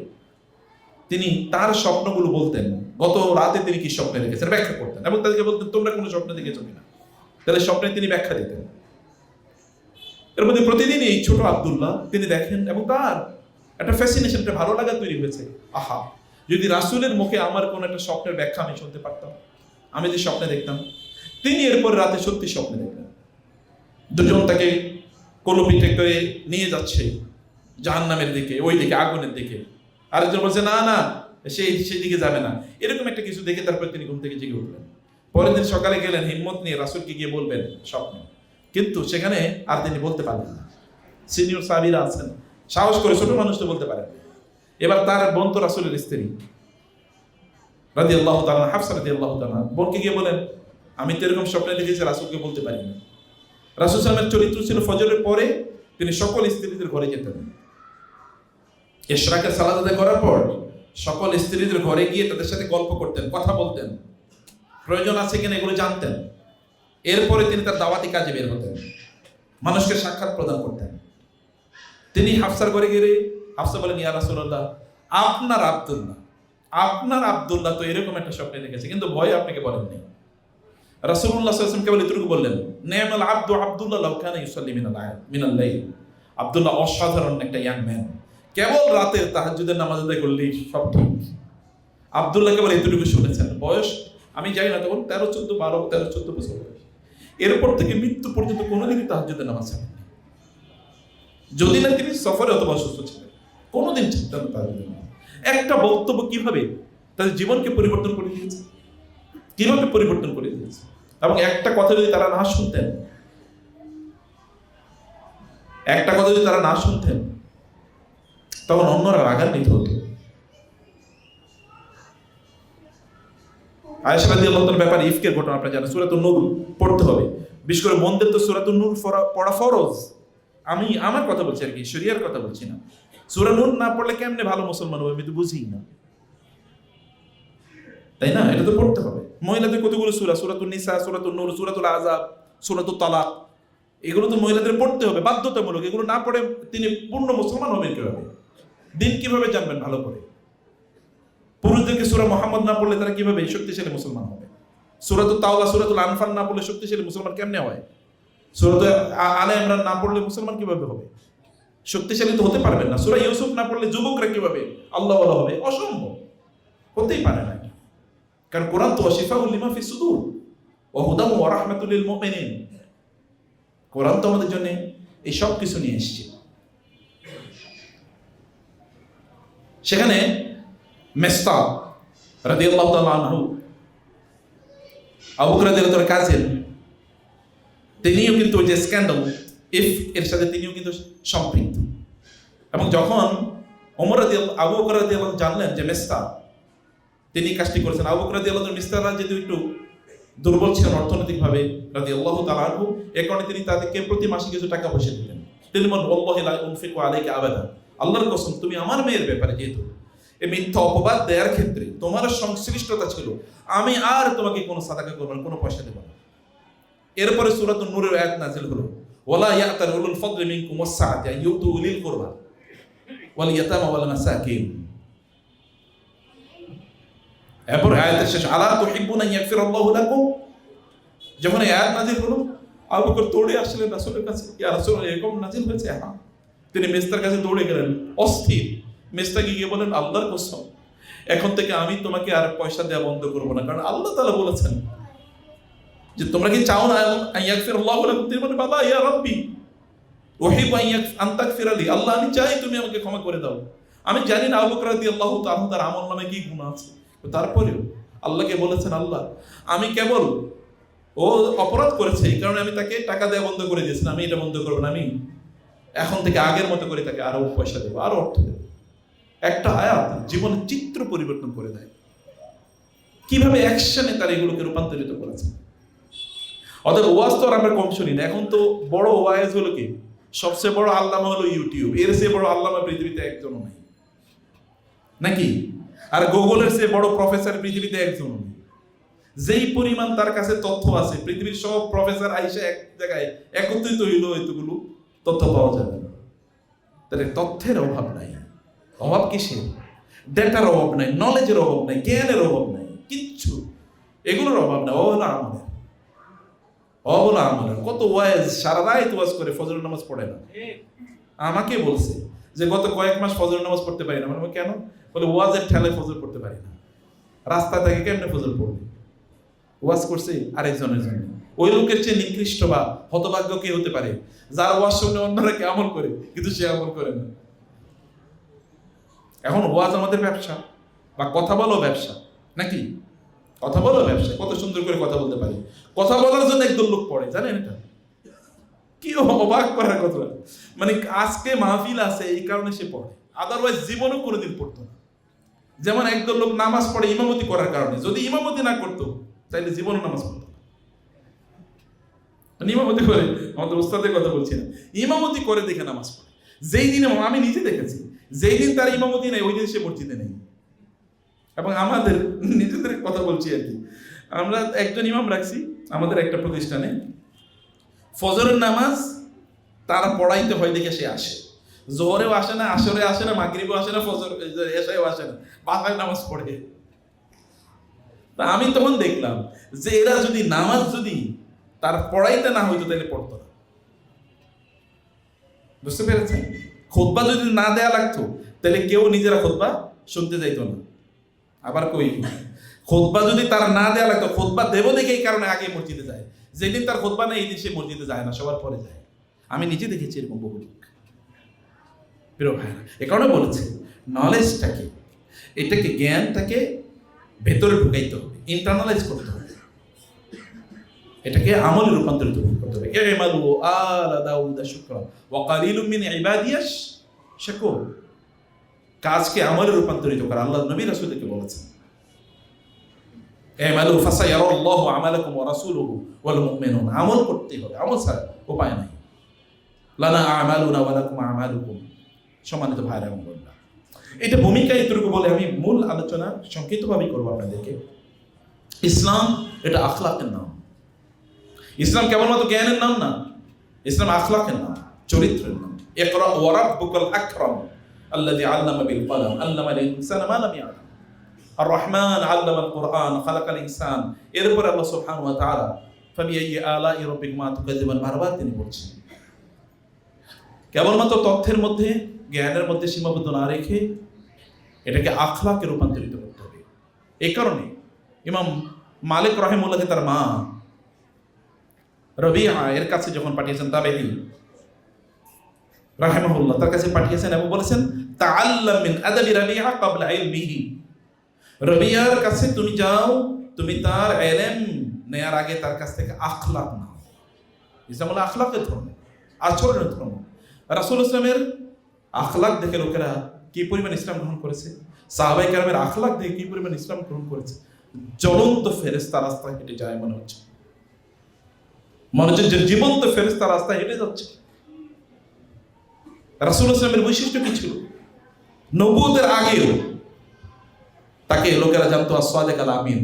তিনি তার স্বপ্নগুলো বলতেন, গত রাতে তিনি কি স্বপ্নে দেখেছেন ব্যাখ্যা করতেন, এবং তাদেরকে বলতেন তোমরা কোনো স্বপ্ন দেখেছো কিনা, তাহলে স্বপ্নে তিনি ব্যাখ্যা দিতেন। এর মধ্যে প্রতিদিন এই ছোট আব্দুল্লাহ তিনি দেখেন, এবং তার একটা ফ্যাসিনেশন, একটা ভালো লাগা তৈরি হয়েছে। আহা, যদি রাসূলের মুখে আমার কোন একটা স্বপ্নের ব্যাখ্যা আমি শুনতে পারতাম, আমি যে স্বপ্নে দেখতাম। তিনি এরপর রাতে সত্যি স্বপ্নে দেখলেন দুজন তাকে কলপিটে করে নিয়ে যাচ্ছে জাহান্নামের দিকে, ওই দিকে আগুনের দিকে। আরেকজন বলছে না না সেই দিকে যাবে না, এরকম একটা কিছু দেখে তারপর তিনি ঘুম থেকে জেগে উঠলেন। পরের দিন সকালে গেলেন হিম্মত নিয়ে রাসূলকে গিয়ে বলবেন স্বপ্ন, কিন্তু সেখানে আর তিনি বলতে পারলেন না। সিনিয়র সাহাবীরা আছেন, সাহস করে, ছোট মানুষ তো বলতে পারেন। এবার তার বোন তো রাসূলের স্ত্রী রাদিয়াল্লাহু তাআলা, হাফসা রাদিয়াল্লাহু তাআলা, বোনকে গিয়ে বলেন আমি তো এরকম স্বপ্নে দেখেছি, রাসূলকে বলতে পারিনি। রাসূল সাল্লাল্লাহু আলাইহি ওয়াসাল্লামের চরিত্র ছিল ফজরের পরে তিনি সকল স্ত্রীদের ঘরে যেতেন। ইশরাকের সালাত আদায় করার পর সকল স্ত্রীদের ঘরে গিয়ে তাদের সাথে গল্প করতেন, কথা বলতেন, প্রয়োজন আছে কিনা এগুলো জানতেন। এরপরে তিনি তার দাওয়াতি কাজে বের হতেন, মানুষকে সাক্ষাৎ প্রদান করতেন। তিনি হাফসার ঘরে গিয়ে হাফসা বলেন ইয়া রাসূলুল্লাহ, আপনার আব্দুল্লাহ তো এরকম একটা স্বপ্নে দেখেছে, কিন্তু ভয় আপনাকে বলেননি। রাসূলুল্লাহ সাল্লাল্লাহু আলাইহি ওয়াসাল্লাম কেবল এতটুকু বললেন নি'মাল আব্দু আব্দুল্লাহ লাউ কানা ইউসাল্লি মিনাল লাইল। আব্দুল্লাহ অসাধারণ একটা ইয়াং ম্যান, কেবল রাতে তাহাজ্জুদের নামাজ আদায় করলেই সব ঠিক। আব্দুল্লাহ কেবল এতটুকু শুনেছেন, বয়স আমি জানি না, তখন 13-14 বছর বয়স। এরপর থেকে মৃত্যু পর্যন্ত কোনোদিনই তাহাজ্জুদের নামাজ ছাড়েননি, যদি না তিনি সফরে অথবা অসুস্থ ছিলেন, কোনোদিন ছাড়তেন না তাহাজ্জুদের নামাজ। একটা বক্তব্য কিভাবে তাদের জীবনকে পরিবর্তন করে দিয়েছে, কিভাবে পরিবর্তন করে দিয়েছে। এবং একটা কথা যদি তারা না শুনতেন, তখন অন্যরা রাগান্বিত হতো। আয়েশা রাদিয়াল্লাহু তাআলার ব্যাপারে ইফকের ঘটনা আপনারা জানেন, সূরাতুন নূর পড়তে হবে, বিশেষ করে বোনদের তো সূরাতুন নূর পড়া ফরজ। আমি আমার কথা বলছি আর কি, শরিয়ার কথা বলছি না। সূরা নূর না পড়লে কেমনে ভালো মুসলমান হবে আমি তো বুঝি না, তাই না? এটা তো পড়তে হবে। মহিলাদের কতগুলো সূরা, সূরাতুন নিসা, সূরাতুন নূর, সূরাতুল আহজাব, সূরাতুত তালাক, এগুলো তো মহিলাদের পড়তে হবে বাধ্যতামূলক। এগুলো না পড়ে তিনি পূর্ণ মুসলমান হবেন কিভাবে? দিন কিভাবে জানবেন ভালো করে? পুরুষদেরকে সূরা মুহাম্মদ না পড়লে তারা কিভাবে শক্তিশালী মুসলমান হবে? সূরাতুত তাওবা, সূরাতুল আনফাল না পড়লে শক্তিশালী মুসলমান কেমনে হয়? সূরাতুল আলে ইমরান না পড়লে মুসলমান কিভাবে হবে? শক্তিশালী তো হতে পারবেন না। সূরা ইউসুফ না পড়লে যুবকরা কিভাবে আল্লাহ ওয়ালা হবে? অসম্ভব, হতেই পারে না। কারণ কোরআন তো শিফাউল লিমা ফিস সুদূর ওয়া হুদাম ওয়া রাহমাতুল লিল মুমিনিন। কোরআন তো আমাদের জন্য এই সব কিছু নিয়ে এসেছে। সেখানে মেসতা রাদিয়াল্লাহু তাআলা আনহু, আবু বকর রাদিয়াল্লাহু তাআলার কাজিন, তিনিও কিন্তু ওই যে স্ক্যান্ডাল এর সাথে তিনিও কিন্তু সম্পৃক্ত। এবং যখন আবু বকর রাদিয়াল্লাহু জানলেন যে মেসতা তিনি কাজটি করেছেন, আবু বকর রাদিয়াল্লাহু তাআলা মিস্তারা যেহেতু একটু দুর্বল ছিলেন অর্থনৈতিকভাবে রাদিয়াল্লাহু তাআলা আনহু, এই কারণে তিনি তাদেরকে প্রতি মাসে কিছু টাকা পয়সা দিতেন। তিনি বলেন ওয়াল্লাহি লা উনফিকু আলাইকা আবাদা, আল্লাহর কসম তুমি আমার মেয়ের ব্যাপারে যেহেতু এই মিথ্যা অপবাদ দেওয়ার ক্ষেত্রে তোমার সংশ্লিষ্টতা ছিল, আমি আর তোমাকে কোনো সাদাকা করব না, কোনো পয়সা দেব না। এরপরে সূরাতুন নূরের আয়াত নাযিল হলো ওয়ালা ইয়াতাল উলুল ফাদলি মিনকুম ওয়াস-সাআতি আইয়ুতু উলিল কুরবা ওয়াল ইয়াতামা ওয়াল মাসাকিন। এরপর আয়াতের শেষ আলা তুহিব্বুনা ইয়াগফিরাল্লাহু লাকুম। যখন এই আয়াত নাযিল হলো আবু বকর দৌড়ে আসলেন রাসূলের কাছে, ইয়া রাসূলুল্লাহ এরকম নাযিল হয়েছে। হ্যাঁ, তিনি মেস্তার কাছে দৌড়ে গেলেন অস্থির। মেস্তাকে গিয়ে বলেন আল্লাহর কসম এখন থেকে আমি তোমাকে আর পয়সা দেওয়া বন্ধ করবো না, কারণ আল্লাহ তাআলা বলেছেন যে তোমরা কি চাও না ইয়াগফিরাল্লাহু লাকুম? তিনি বলেন বাবা ইয়া রাব্বি উহিব্বু আন তাগফিরা লি, আল্লাহ আমি চাই তুমি আমাকে ক্ষমা করে দাও। আমি জানি না আবু বকর রাদিয়াল্লাহু তাআলা তার আমলনামায় কি গুনাহ আছে, তারপরেও আল্লাহকে বলেছেন আল্লাহ আমি কেবল ও অপরাধ করেছে এই কারণে আমি তাকে টাকা দেওয়া বন্ধ করে দিয়েছি, আমি এটা বন্ধ করবো না, আমি এখন থেকে আগের মতো করে তাকে আরো পয়সা দেবো, আরো অর্থ দেবো। একটা আয়াত জীবনের চিত্র পরিবর্তন করে দেয়, কিভাবে অ্যাকশনে তারা এগুলোকে রূপান্তরিত করেছে। অতএব ওয়াজ তো আর আমরা কম শুনি না, এখন তো বড় ওয়াজ হলো কি, সবচেয়ে বড় আল্লামা হলো ইউটিউব, এর চেয়ে বড় আল্লামা পৃথিবীতে একজনও নাই নাকি? আর গুগলের চেয়ে বড় প্রফেসর পৃথিবীতে একজনও নেই। যেই পরিমাণ তার কাছে তথ্য আছে, পৃথিবীর সব প্রফেসর আইসা এক জায়গায় একত্রিত হইল, এতগুলো তথ্য পাওয়া যাবে না। তাহলে তথ্যের অভাব নাই, অভাব কিসের? ডেটার অভাব নাই, নলেজের অভাব নাই, জ্ঞানের অভাব নাই, কিচ্ছু এগুলোর অভাব নাই। হলো আমলের কত ওয়াজ, সারা রাত ওয়াজ করে ফজরের নামাজ পড়ে না। আমাকে বলছে যে গত কয়েক মাস ফজরের নামাজ পড়তে পারি না। মানে কেন? বলে ওয়াজের ঠেলায় ফজর পড়তে পারি না। রাস্তা থেকে কেমনে ফজর পড়বে? ওয়াজ করছে আরেকজনের জন্য। ওই লোকের চেয়ে নিকৃষ্ট বা হতভাগ্য কে হতে পারে যার ওয়াজ শুনে অন্যরা কে আমল করে কিন্তু সে আমল করে না। এখন ওয়াজ আমাদের ব্যবসা, বা কথা বলো ব্যবসা নাকি? কথা বলো ব্যবসা, কত সুন্দর করে কথা বলতে পারি। কথা বলার জন্য একদল লোক পড়ে, জানেন এটা কি অবাক করার কথা। মানে আজকে মাহফিল আছে এই কারণে সে পড়ে, আদারওয়াইজ জীবনও কোনোদিন পড়তো না। যেমন একদল লোক নামাজ পড়ে ইমামতি করার কারণে, যদি ইমামতি না করতো তাইলে জীবনও নামাজ পড়তো। ইমামতি করে, আমাদের ওস্তাদের কথা বলছি না, ইমামতি করে দেখে নামাজ পড়ে। যেই দিন আমি নিজে দেখেছি, যেই দিন তার ইমামতি নেই ওই দিন সে মসজিদে নেই। এবং আমাদের নিজেদের কথা বলছি আর কি, আমরা একজন ইমাম রাখছি আমাদের একটা প্রতিষ্ঠানে, ফজরের নামাজ তারা পড়াইতে হয় দেখে সে আসে। জোহরেও আসে না, আসরে আসে না, মাগরিবেও আসে না, ফজর এশায়ও আসে না, বাসায় নামাজ পড়ে। তা আমি তখন দেখলাম যে এরা যদি নামাজ যদি তার পড়াইতে না হইতো তাহলে পড়তো না। বুঝতে পেরেছেন? খুতবা যদি না দেয়া লাগতো তাহলে কেউ নিজেরা খুতবা শুনতে যাইতো না। আবার কই, খুতবা যদি তার না দেয়া লাগতো, খুতবা দেব দেখে এই কারণে আগে মসজিদে যায়। যেদিন তার খুতবা নেই এই দিন সে মসজিদে যায় না, সবার পরে যায়। আমি নিজে দেখেছি এরকম বহু লোক। প্রিয় ভাইরা, এ কারণে বলেছে নলেজটাকে, এটাকে জ্ঞানটাকে ভেতরে ঢুকাইতে হবে, ইন্টারনালাইজ করতে হবে, এটাকে আমলে রূপান্তরিত করতে হবে। ইমালু আলা দাউদা শুকরা ওয়া কালিলুম মিন ইবাদিয়াশ শাকুর। কাজকে আমলে রূপান্তরিত করা আল্লাহ নবী রাসূলকে বলেছেন। ইমালু ফাসায়ারাল্লাহু আমালাকুম ওয়া রাসূলুহু ওয়াল মুমিনুন। আমল করতে হবে, আমল ছাড়া উপায় নাই। লানা আমালুনা ওয়া লাকুম আমালুকুম। সম্মানিত ভাইরা এবং বোনেরা, এটা ভূমিকা এতটুকু বলে আমি মূল আলোচনা সংক্ষিপ্তভাবে করবো আপনাদেরকে। ইসলাম এটা আখলাকের নাম। ইসলাম কেবলমাত্র জ্ঞানের নাম না, ইসলাম আখলাকের নাম, চরিত্রের নাম। ইকরা ওয়া রাব্বুকাল আকরাম আল্লাযী আল্লামা বিল কলম আল্লামাল ইনসানা মা লাম ইয়ালাম। আর রহমান আল্লামাল কুরআন খালাকাল ইনসান। এরপর আল্লাহ সুবহানাহু ওয়া তাআলা ফাবিআইয়ি আলাই রাব্বিকুমা তুকাযিবান বারবার তিনি বলছেন। কেবলমাত্র তথ্যের মধ্যে, জ্ঞানের মধ্যে সীমাবদ্ধ না রেখে এটাকে আখলাকে রূপান্তরিত করতে হবে। এই কারণে ইমাম মালিক রাহিমাহুল্লাহকে তার মা রবিআ এর কাছে যখন পাঠিয়েছেন, তাবেঈ রাহিমাহুল্লাহ তার কাছে পাঠিয়েছেন এবং বলেছেন তাআল্লাম মিন আদাবি রবিআ ক্বাবলা ইলমিহি। রবিআর কাছে তুমি যাও, তুমি তার ইলম নেয়ার আগে তার কাছ থেকে আখলাক নাও। ইসলাম হলো আখলাকের ধর্ম, আচরণের ধর্ম। রাসূলুল্লাহ ইসলামের আখলাক দেখে লোকেরা কি পরিমাণ ইসলাম গ্রহণ করেছে, সাহাবায়ে কেরামের আখলাক দেখে কি পরিমাণ ইসলাম গ্রহণ করেছে। জ্বলন্ত ফেরেশতা রাস্তায় হেঁটে যায় মনে হচ্ছে, মনে হচ্ছে যে জীবন্ত ফেরেশতা রাস্তায় হেঁটে যাচ্ছে। রাসূলুল্লাহ ইসলামের বৈশিষ্ট্য কি ছিল? নবুয়তের আগেও তাকে লোকেরা জানতো as-সাদিক আল-আমিন,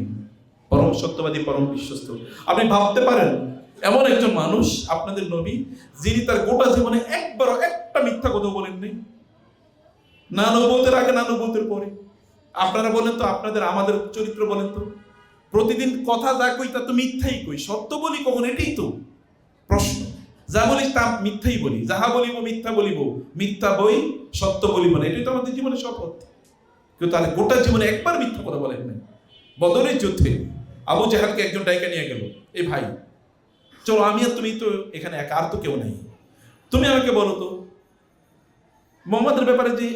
পরম সত্যবাদী, পরম বিশ্বস্ত। আপনি ভাবতে পারেন এমন একজন মানুষ আপনাদের নবী, যিনি তার গোটা জীবনে একবারও একটা মিথ্যা কথা বলেননি, না নবুয়তের আগে না নবুয়তের পরে। আপনারা বলেন তো, আপনাদের আমাদের চরিত্র বলেন তো, প্রতিদিন কথা যা কই তা তো মিথ্যাই কই, সত্য বলি কখন? এটাই তো প্রশ্ন। যা বলি তা মিথ্যাই বলি, যাহা বলিব মিথ্যা বলিব, মিথ্যা বই সত্য বলিব না, এটাই তো আমাদের জীবনের শপথ। কিন্তু তাহলে গোটা জীবনে একবার মিথ্যা কথা বলেন নাই। বদরের যুদ্ধে আবু জাহালকে একজন ডাইকা নিয়ে গেল, এই ভাই চলো আমি আর তুমি তো এখানে একা, আর তো কেউ নাই, তুমি আমাকে বলো তো মুহাম্মদের ব্যাপারে যে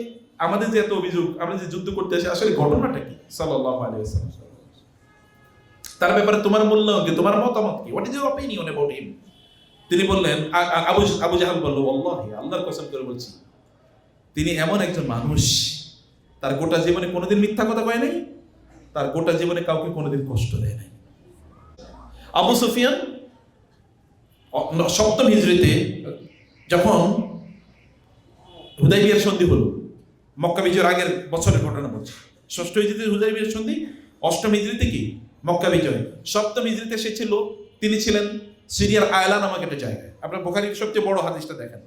আমাদের যে এত অভিযোগ, আমরা যে যুদ্ধ করতে আসি, আসলে ঘটনাটা কি? সাল্লাল্লাহু আলাইহি ওয়াসাল্লাম তার ব্যাপারে তোমার মূল্য কি, তোমার মতামত কি? What is your opinion about him? তিনি বললেন, আবু জাহাল বলল, ওয়াল্লাহি, আল্লাহর কসম করে বলছি, তিনি এমন একজন মানুষ, তার গোটা জীবনে কোনোদিন মিথ্যা কথা কয় নাই, তার গোটা জীবনে কাউকে কোনোদিন কষ্ট দেয় নাই। আবু সুফিয়ান 7ম হিজরিতে যখন হুদাইবিয়ার সন্ধি হলো, মক্কা বিজয়ের আগের বছরের ঘটনা বলছে। 6ষ্ঠ হিজরিতে হুদাইবিয়ার সন্ধি, 8ম হিজরিতে কি মক্কা বিজয়, 7ম হিজরিতে সে ছিল, তিনি ছিলেন সিরিয়ার আয়লা নামক একটা জায়গায়। আপনার বুখারীর সবচেয়ে বড় হাদিসটা দেখেন,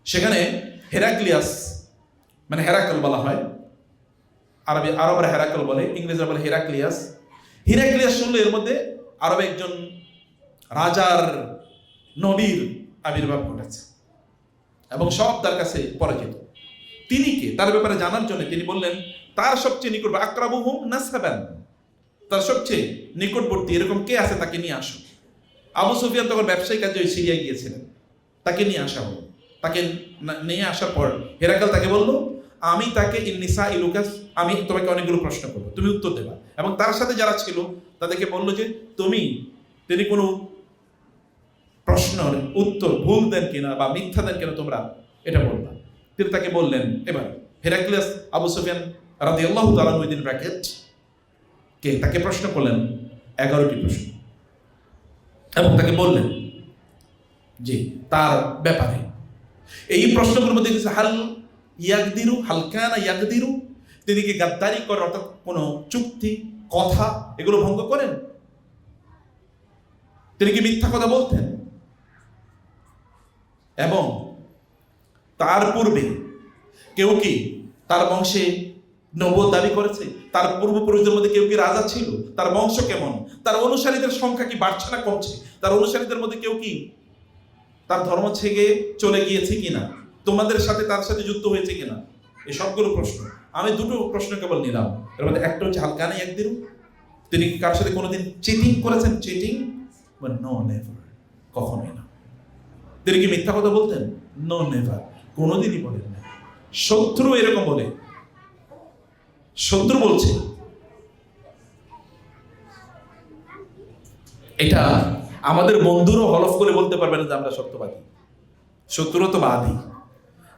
সেখানে হেরাক্লিয়াস মানে হেরাকল বলা হয়, আরবরা হেরাকল বলে, ইংরেজরা বলে হেরাক্লিয়াস। হেরাক্লিয়াস শুনলে এর মধ্যে আরবে একজন রাজার নবীর আবির্ভাব ঘটেছে এবং সব তার কাছে পরিচিত। তিনি কে তার ব্যাপারে জানার জন্য তিনি বললেন তার সবচেয়ে নিকট আকরাবুহুম নাসাবান, তার সবচেয়ে নিকটবর্তী এরকম কে আছে তাকে নিয়ে আসো। আবু সুফিয়ান তখন ব্যবসায়ী কাজে ওই সিরিয়ায় গিয়েছিলেন, তাকে নিয়ে আসা হলো। তাকে নিয়ে আসার পর হেরাকল তাকে বলল, আমি তাকে ইন্নিসা ইলুকাস, আমি তোমাকে অনেকগুলো প্রশ্ন করবো, তুমি উত্তর দেবা। এবং তার সাথে যারা ছিল তাদেরকে বললো যে তিনি কোনো প্রশ্নের উত্তর ভুল দেন কিনা বা মিথ্যা দেন কিনা তোমরা এটা বলবা। তিনি তাকে বললেন, এবার হেরাক্লিয়াস আবু সুফিয়ান রাদিয়াল্লাহু তাআলা উইদিন ব্র্যাকেট কে তাকে প্রশ্ন করলেন 11টি প্রশ্ন এবং তাকে বললেন যে তার ব্যাপারে এই প্রশ্নগুলোর মধ্যে হালকানা ইয়াকদিরু, তিনি কি গাদ্দারি করেন, অর্থাৎ কোনো চুক্তি কথা এগুলো ভঙ্গ করেন, তিনি কি মিথ্যা কথা বলতেন, এবং তার পূর্বে কেউ কি তার বংশে নবুয়ত দাবি করেছে, তার পূর্বপুরুষদের মধ্যে কেউ কি রাজা ছিল, তার বংশ কেমন, তার অনুসারীদের সংখ্যা কি বাড়ছে না কমছে, তার অনুসারীদের মধ্যে কেউ কি তার ধর্ম ছেড়ে চলে গিয়েছে কিনা, তোমাদের সাথে তার সাথে যুদ্ধ হয়েছে কিনা, এই সবগুলো প্রশ্ন। আমি দুটো প্রশ্ন কেবল নিলাম, এর মধ্যে একটা হচ্ছে হালকানা ইয়াকদিরু, তিনি কি কার সাথে কোনোদিন চিটিং করেছেন? চিটিং নো নেভার, কখনোই না। তিনি কি মিথ্যা কথা বলতেন? নো নেভার, কোনোদিনই বলেন না। শত্রু এরকম বলে, শত্রু বলছে এটা, আমাদের বন্ধুরও হলফ করে বলতে পারবে না যে আমরা সত্যবাদী। শত্রুও তো বাদী,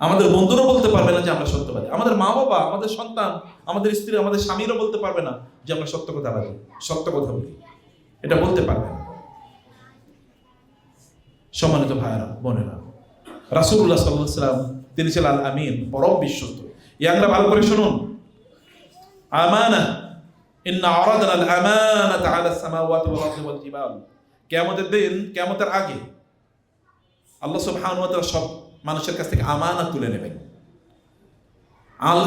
আমাদের বন্ধুরও বলতে পারবে না যে আমরা সত্যবাদী। আমাদের মা বাবা, আমাদের সন্তান, আমাদের স্ত্রী, আমাদের স্বামীরও বলতে পারবে না যে আমরা সত্য কথা বলি, এটা বলতে পারবে না। সম্মানিত ভাইয়েরা বোনেরা, রাসূলুল্লাহ সাল্লাল্লাহু আলাইহি ওয়াসাল্লাম তিনি ছিলেন আল আমিন, পরম বিশ্বস্ত। ইয়াংরা ভালো করে শুনুন, আমানা ইন্না আরাদনা আল আমানাতা আলা সামাওয়াতি ওয়াল আরদি ওয়াল জিবাল। কিয়ামতের দিন, কিয়ামতের আগে আল্লাহ সুবহানাহু ওয়া তাআলা সব মানুষের কাছ থেকে আমানত তুলে নেবেন। আল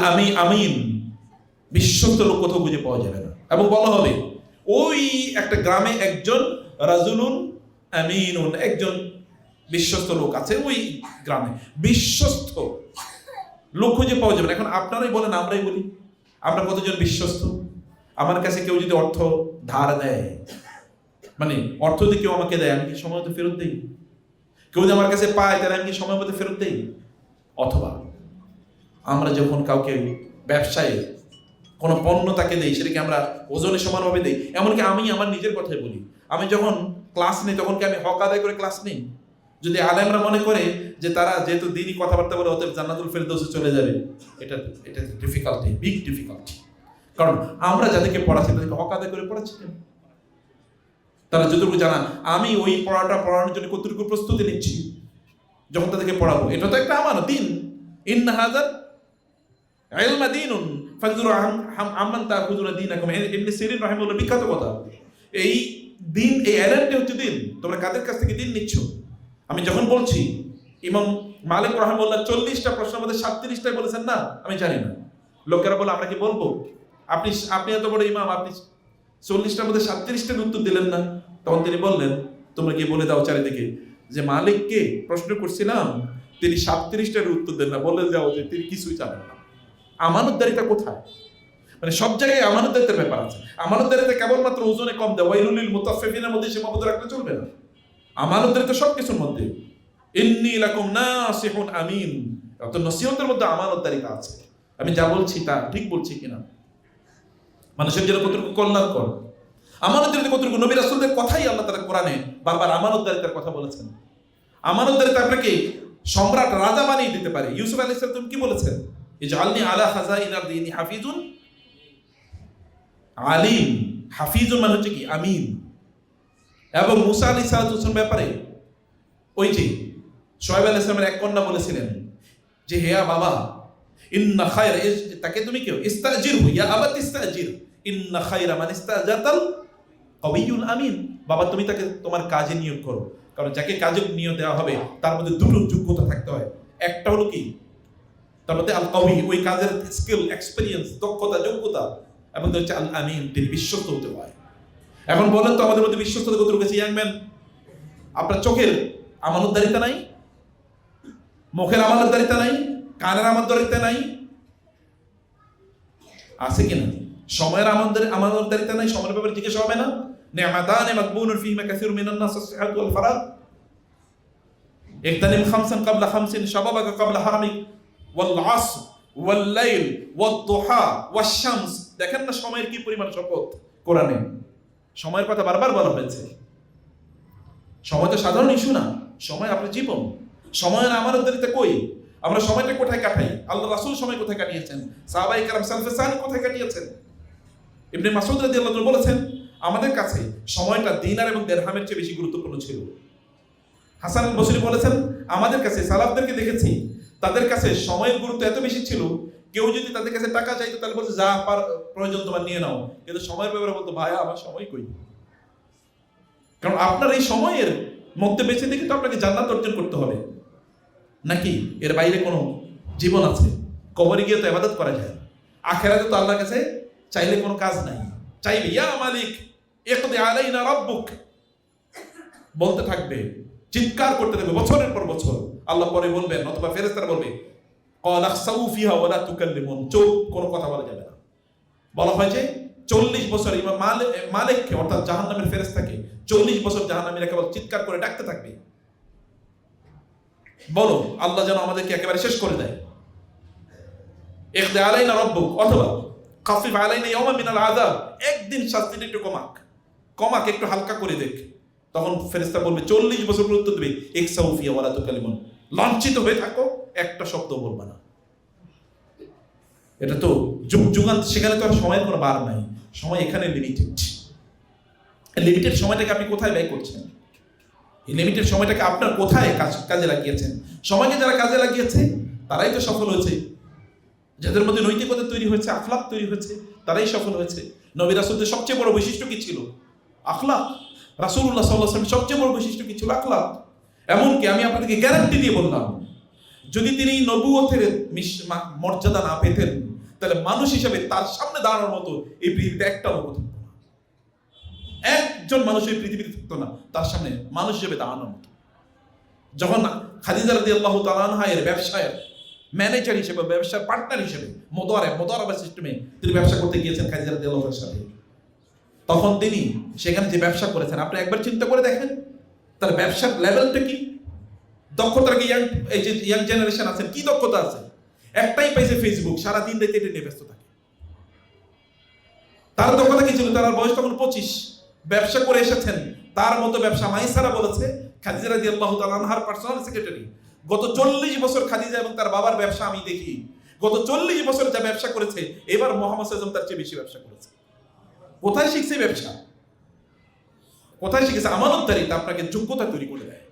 আমিন, বিশ্বস্ত লোক কোথাও খুঁজে পাওয়া যাবে না। এবং বলা হবে ওই একটা গ্রামে একজন রাজুলুন আমিনুন, একজন বিশ্বস্ত লোক আছে ওই গ্রামে, বিশ্বস্ত লোক খুঁজে পাওয়া যাবে না। এখন আপনারাই বলেন, আমরাই বলি, আমরা কতজন বিশ্বস্ত? আমার কাছে কেউ যদি অর্থ ধার দেয়, মানে অর্থ যদি কেউ আমাকে দেয়, আমি কি সময় মতো ফেরত দিই? কেউ যদি আমার কাছে পায়, তাহলে আমি কি সময় মতো ফেরত দিই? অথবা আমরা যখন কাউকে ব্যবসায় কোনো পণ্য তাকে দেই, সেটাকে আমরা ওজনে সমানভাবে দেই। এমনকি আমি আমার নিজের কথাই বলি, আমি যখন ক্লাস নিই তখন কি আমি হক আদায় করে ক্লাস নিই? যদি আলেমরা মনে করে যে তারা যেহেতু দিনই কথাবার্তা বলে অতএব জান্নাতুল ফেরদৌসে চলে যাবে, এটা ডিফিকাল্টি, বিগ ডিফিকাল্টি। কারণ আমরা যাদেরকে পড়াচ্ছি তাদেরকে হক আদায় করে পড়াচ্ছি কেন? তারা যতটুকু জানা, আমি ওই পড়ানোর জন্য কতটুকু প্রস্তুতি নিচ্ছি যখন তাদেরকে পড়াবো, এটা তো একটা আমানত। দিন ইন্না হাযাল ইলমা দীনুন ফানজুরু আম্মান তাখুযুনা দীনাকুম। ইবনে সিরিন রাহিমাহুল্লাহ বিখ্যাত কথা, এই দিন, এই এলেমটা হচ্ছে দিন, তোমরা কাদের কাছ থেকে দিন নিচ্ছ? আমি যখন বলছি ইমাম মালিক রাহিমাহুল্লাহ 40টা প্রশ্নের মধ্যে 37টাই বলেছেন না, আমি জানি না। লোকেরা বলে আমরা কি বলবো, আপনি এত বড় ইমাম, আপনি 40টার মধ্যে 37টার উত্তর দিলেন না। তখন তিনি বললেন, তোমরা কি বলে দাও চারিদিকে যে মালিককে প্রশ্ন করছিলাম, তিনি 37টার উত্তর দেন না, বলে যাও যে তিনি কিছুই জানেন না। আমানতদারিতা কোথায়? মানে সব জায়গায় আমানতদারিতার ব্যাপার আছে। আমানতদারিতা কেবলমাত্র ওজনে কম দেয়, ওয়াইলুল মুতাফফিফিনের মধ্যে সীমাবদ্ধ রাখলে চলবে না। আমানতদারিতা সবকিছুর মধ্যে। ইন্নী লাকুম নাসিহুন আমিন, অত নসিহতের মধ্যে আমানতদারিতা আছে। আমি যা বলছি তা ঠিক বলছি কিনা, মানুষের জন্য কতটুকু কল্যাণকর, আমানতদারিতা কতটুকু। নবী রাসূলদের কথাই আল্লাহ তাআলা কোরআনে বারবার আমানতদারিতার কথা বলেছেন। আমানতদারিতা আপনাকে সম্রাট, রাজা বানিয়ে দিতে পারে। ইউসুফ আলাইহিস সালাম কি বলেছেন? ইজআলনি আলা খাযাইনিল আরদি ইন্নী হাফিজুন আলিম। হাফিজুন মানে হচ্ছে কি? আমিন। এবং মুসা আলাইহিস সালামের ব্যাপারে ওই যে শুআয়ব আলাইহিস সালামের এক কন্যা বলেছিলেন যে হে বাবা, ইন্না খায়রা, তাকে তুমি কেউ ইস্তাজিরহু ইয়া আবাত ইস্তাজির, ইন্না খায়রা মান ইস্তাজাতাল কওয়িয়ুল আমিন। বাবা তুমি তাকে তোমার কাজে নিয়োগ করো, কারণ যাকে কাজে নিয়োগ দেওয়া হবে তার মধ্যে দুটো যোগ্যতা থাকতে হয়। একটা হলো কি? তার মধ্যে আল কাউই, ওই কাজের স্কিল, এক্সপেরিয়েন্স, দক্ষতা, যোগ্যতা, এবং হচ্ছে আল আমিন, তিনি বিশ্বস্ত হতে হয়। এখন বলেন তো আমাদের মধ্যে বিশ্বস্ততা কত রয়েছে? ইয়াংম্যান, আপনার চোখের আমানতদারিতা নাই, মুখের আমানতদারিতা নাই, কানের আমানতদারিতা নাই, আছে কিনা? সময়ের আমানতদারিতা নাই, সময়ের ব্যাপারে জিজ্ঞেস হবে না? নি'মাতানি মাগবুনুন ফীহিমা কাসীরুম মিনান নাস আস-সিহহাতু ওয়াল ফারাগ, ইগতানিম খামসান ক্বাবলা খামসিন শাবাবাকা ক্বাবলা হারামিক ওয়াল আসর ওয়াল লাইল ওয়াদ দুহা ওয়াশ শামস। দেখেন না সময়ের কি পরিমাণ শপথ কোরআনে, সময়ের কথা বারবার বলা হয়েছে। সময় তো সাধারণ ইস্যু না, সময় আপনার জীবন। সময়ের আমানতদারিতা কই? আমরা সময়টা কোথায় কাটাই? আল্লাহ রাসূল সময় কোথায় কাটিয়েছেন? সাহাবায়ে কেরাম সালফে সালেহ কোথায় কাটিয়েছেন? ইবনে মাসউদ রাদিয়াল্লাহু আনহু বলেছেন, আমাদের কাছে সময়টা দিনার এবং দিরহামের চেয়ে বেশি গুরুত্বপূর্ণ ছিল। হাসান আল বসরি বলেছেন, আমাদের কাছে সালাফদেরকে দেখেছি, তাদের কাছে সময়ের গুরুত্ব এত বেশি ছিল, কেউ যদি তাদের কাছে টাকা চাইতো তাহলে বলতো যা প্রয়োজন তোমার নিয়ে নাও, কিন্তু সময়ের ব্যাপারে বলতো ভাইয়া আমার সময় কই। কারণ আপনার এই সময়ের মধ্যে বেঁচে থেকে তো আপনাকে জান্নাত অর্জন করতে হবে, নাকি এর বাইরে কোনো জীবন আছে? কবরে গিয়ে তো ইবাদত করা যায়, আখিরাতে তো আল্লাহর কাছে চাইলে কোনো কাজ নাই। চাইবে ইয়া মালিক ইকদি আলাইনা রাব্বুক, বলতে থাকবে, চিৎকার করতে থাকবে বছরের পর বছর। আল্লাহ পরে বলবেন, অথবা ফেরেশতারা বলবে ক্বালা খাসাউ ফিহা ওয়া লা তুকাল্লিমুন, চুপ, কোনো কথা বলা যাবে না। বলা হয় যে 40 বছর ইমাম মালিককে, অর্থাৎ জাহান্নামের ফেরেশতাকে 40 বছর জাহান্নামীরা কেবল চিৎকার করে ডাকতে থাকবে, বলো আল্লাহ যেন আমাদেরকে একেবারে শেষ করে দেয়। ইকদি আলাইনা রাব্বুক, অথবা খাফিফ আলাইনা ইয়াওমান মিনাল আযাব, একদিন শাস্তিটা একটু কমাক, একটু হালকা করে দেখ। তখন ফেরেশতা বলবে, 40 বছর পর উত্তর দেবে, ইকসাউ ফিহা ওয়া লা তুকাল্লিমুন, লাঞ্ছিত হয়ে থাকো, একটা শব্দ বলবা না। এটা তো যুগ যুগান্ত, সেখানে তো আর সময়ের কোনো বার নাই, সময় এখানে লিমিটেড। লিমিটেড সময়টাকে আপনি কোথায় ব্যয় করছেন? এই লিমিটেড সময়টাকে আপনার কোথায় কাজে লাগিয়েছেন? সময়কে যারা কাজে লাগিয়েছে তারাই তো সফল হয়েছে। যাদের মধ্যে নৈতিকতা তৈরি হয়েছে, আখলাক তৈরি হয়েছে, তারাই সফল হয়েছে। নবী রাসূলদের সবচেয়ে বড় বৈশিষ্ট্য কি ছিল? আখলাক। রাসূলুল্লাহ সাল্লাল্লাহু আলাইহি ওয়াসাল্লামের সবচেয়ে বড় বৈশিষ্ট্য কি ছিল? আখলাক। এমনকি আমি আপনাদেরকে গ্যারান্টি দিয়ে বললাম, যদি তিনি নবুয়তের মর্যাদা না পেতেন, তাহলে মানুষ হিসেবে তার সামনে দাঁড়ানোর মতো এই পৃথিবীতে একটা লোক থাকতো না। একজন মানুষ এই পৃথিবীতে থাকতো না তার সামনে মানুষ হিসেবে দাঁড়ানোর মতো। যখন খাদিজা রাদিয়াল্লাহু তাআলা আনহা এর ব্যবসায় ম্যানেজার হিসেবে, ব্যবসার পার্টনার হিসেবে, মোদারাবা সিস্টেমে তিনি ব্যবসা করতে গিয়েছেন খাদিজা রাদিয়াল্লাহু তাআলার সাথে, তখন তিনি সেখানে যে ব্যবসা করেছেন, আপনি একবার চিন্তা করে দেখেন তার ব্যবসার লেভেলটা কি, দক্ষতা কি। এই যে ইয়াং জেনারেশন আছেন, কি দক্ষতা আছে? একটাই পাইছে ফেসবুক, সারাদিন রাতে এটা নিয়ে ব্যস্ত থাকে। তার দক্ষতা কি ছিল? তার বয়স তখন 25, ব্যবসা করে এসেছেন। তার মতো ব্যবসা মাইসারা বলেছে, খাদিজা রাদিয়াল্লাহু তাআলা আনহার পার্সোনাল সেক্রেটারি, গত 40 বছর খাদিজা এবং তার বাবার ব্যবসা আমি দেখি, গত 40 বছর যা ব্যবসা করেছে, এবার মুহাম্মদ সাল্লাল্লাহু আলাইহি ওয়াসাল্লাম তার চেয়ে বেশি ব্যবসা করেছে। কোথায় শিখছে ব্যবসা? কোথায় শিখেছে? আমানতদারিতা আপনাকে যোগ্যতা তৈরি করে দেয়।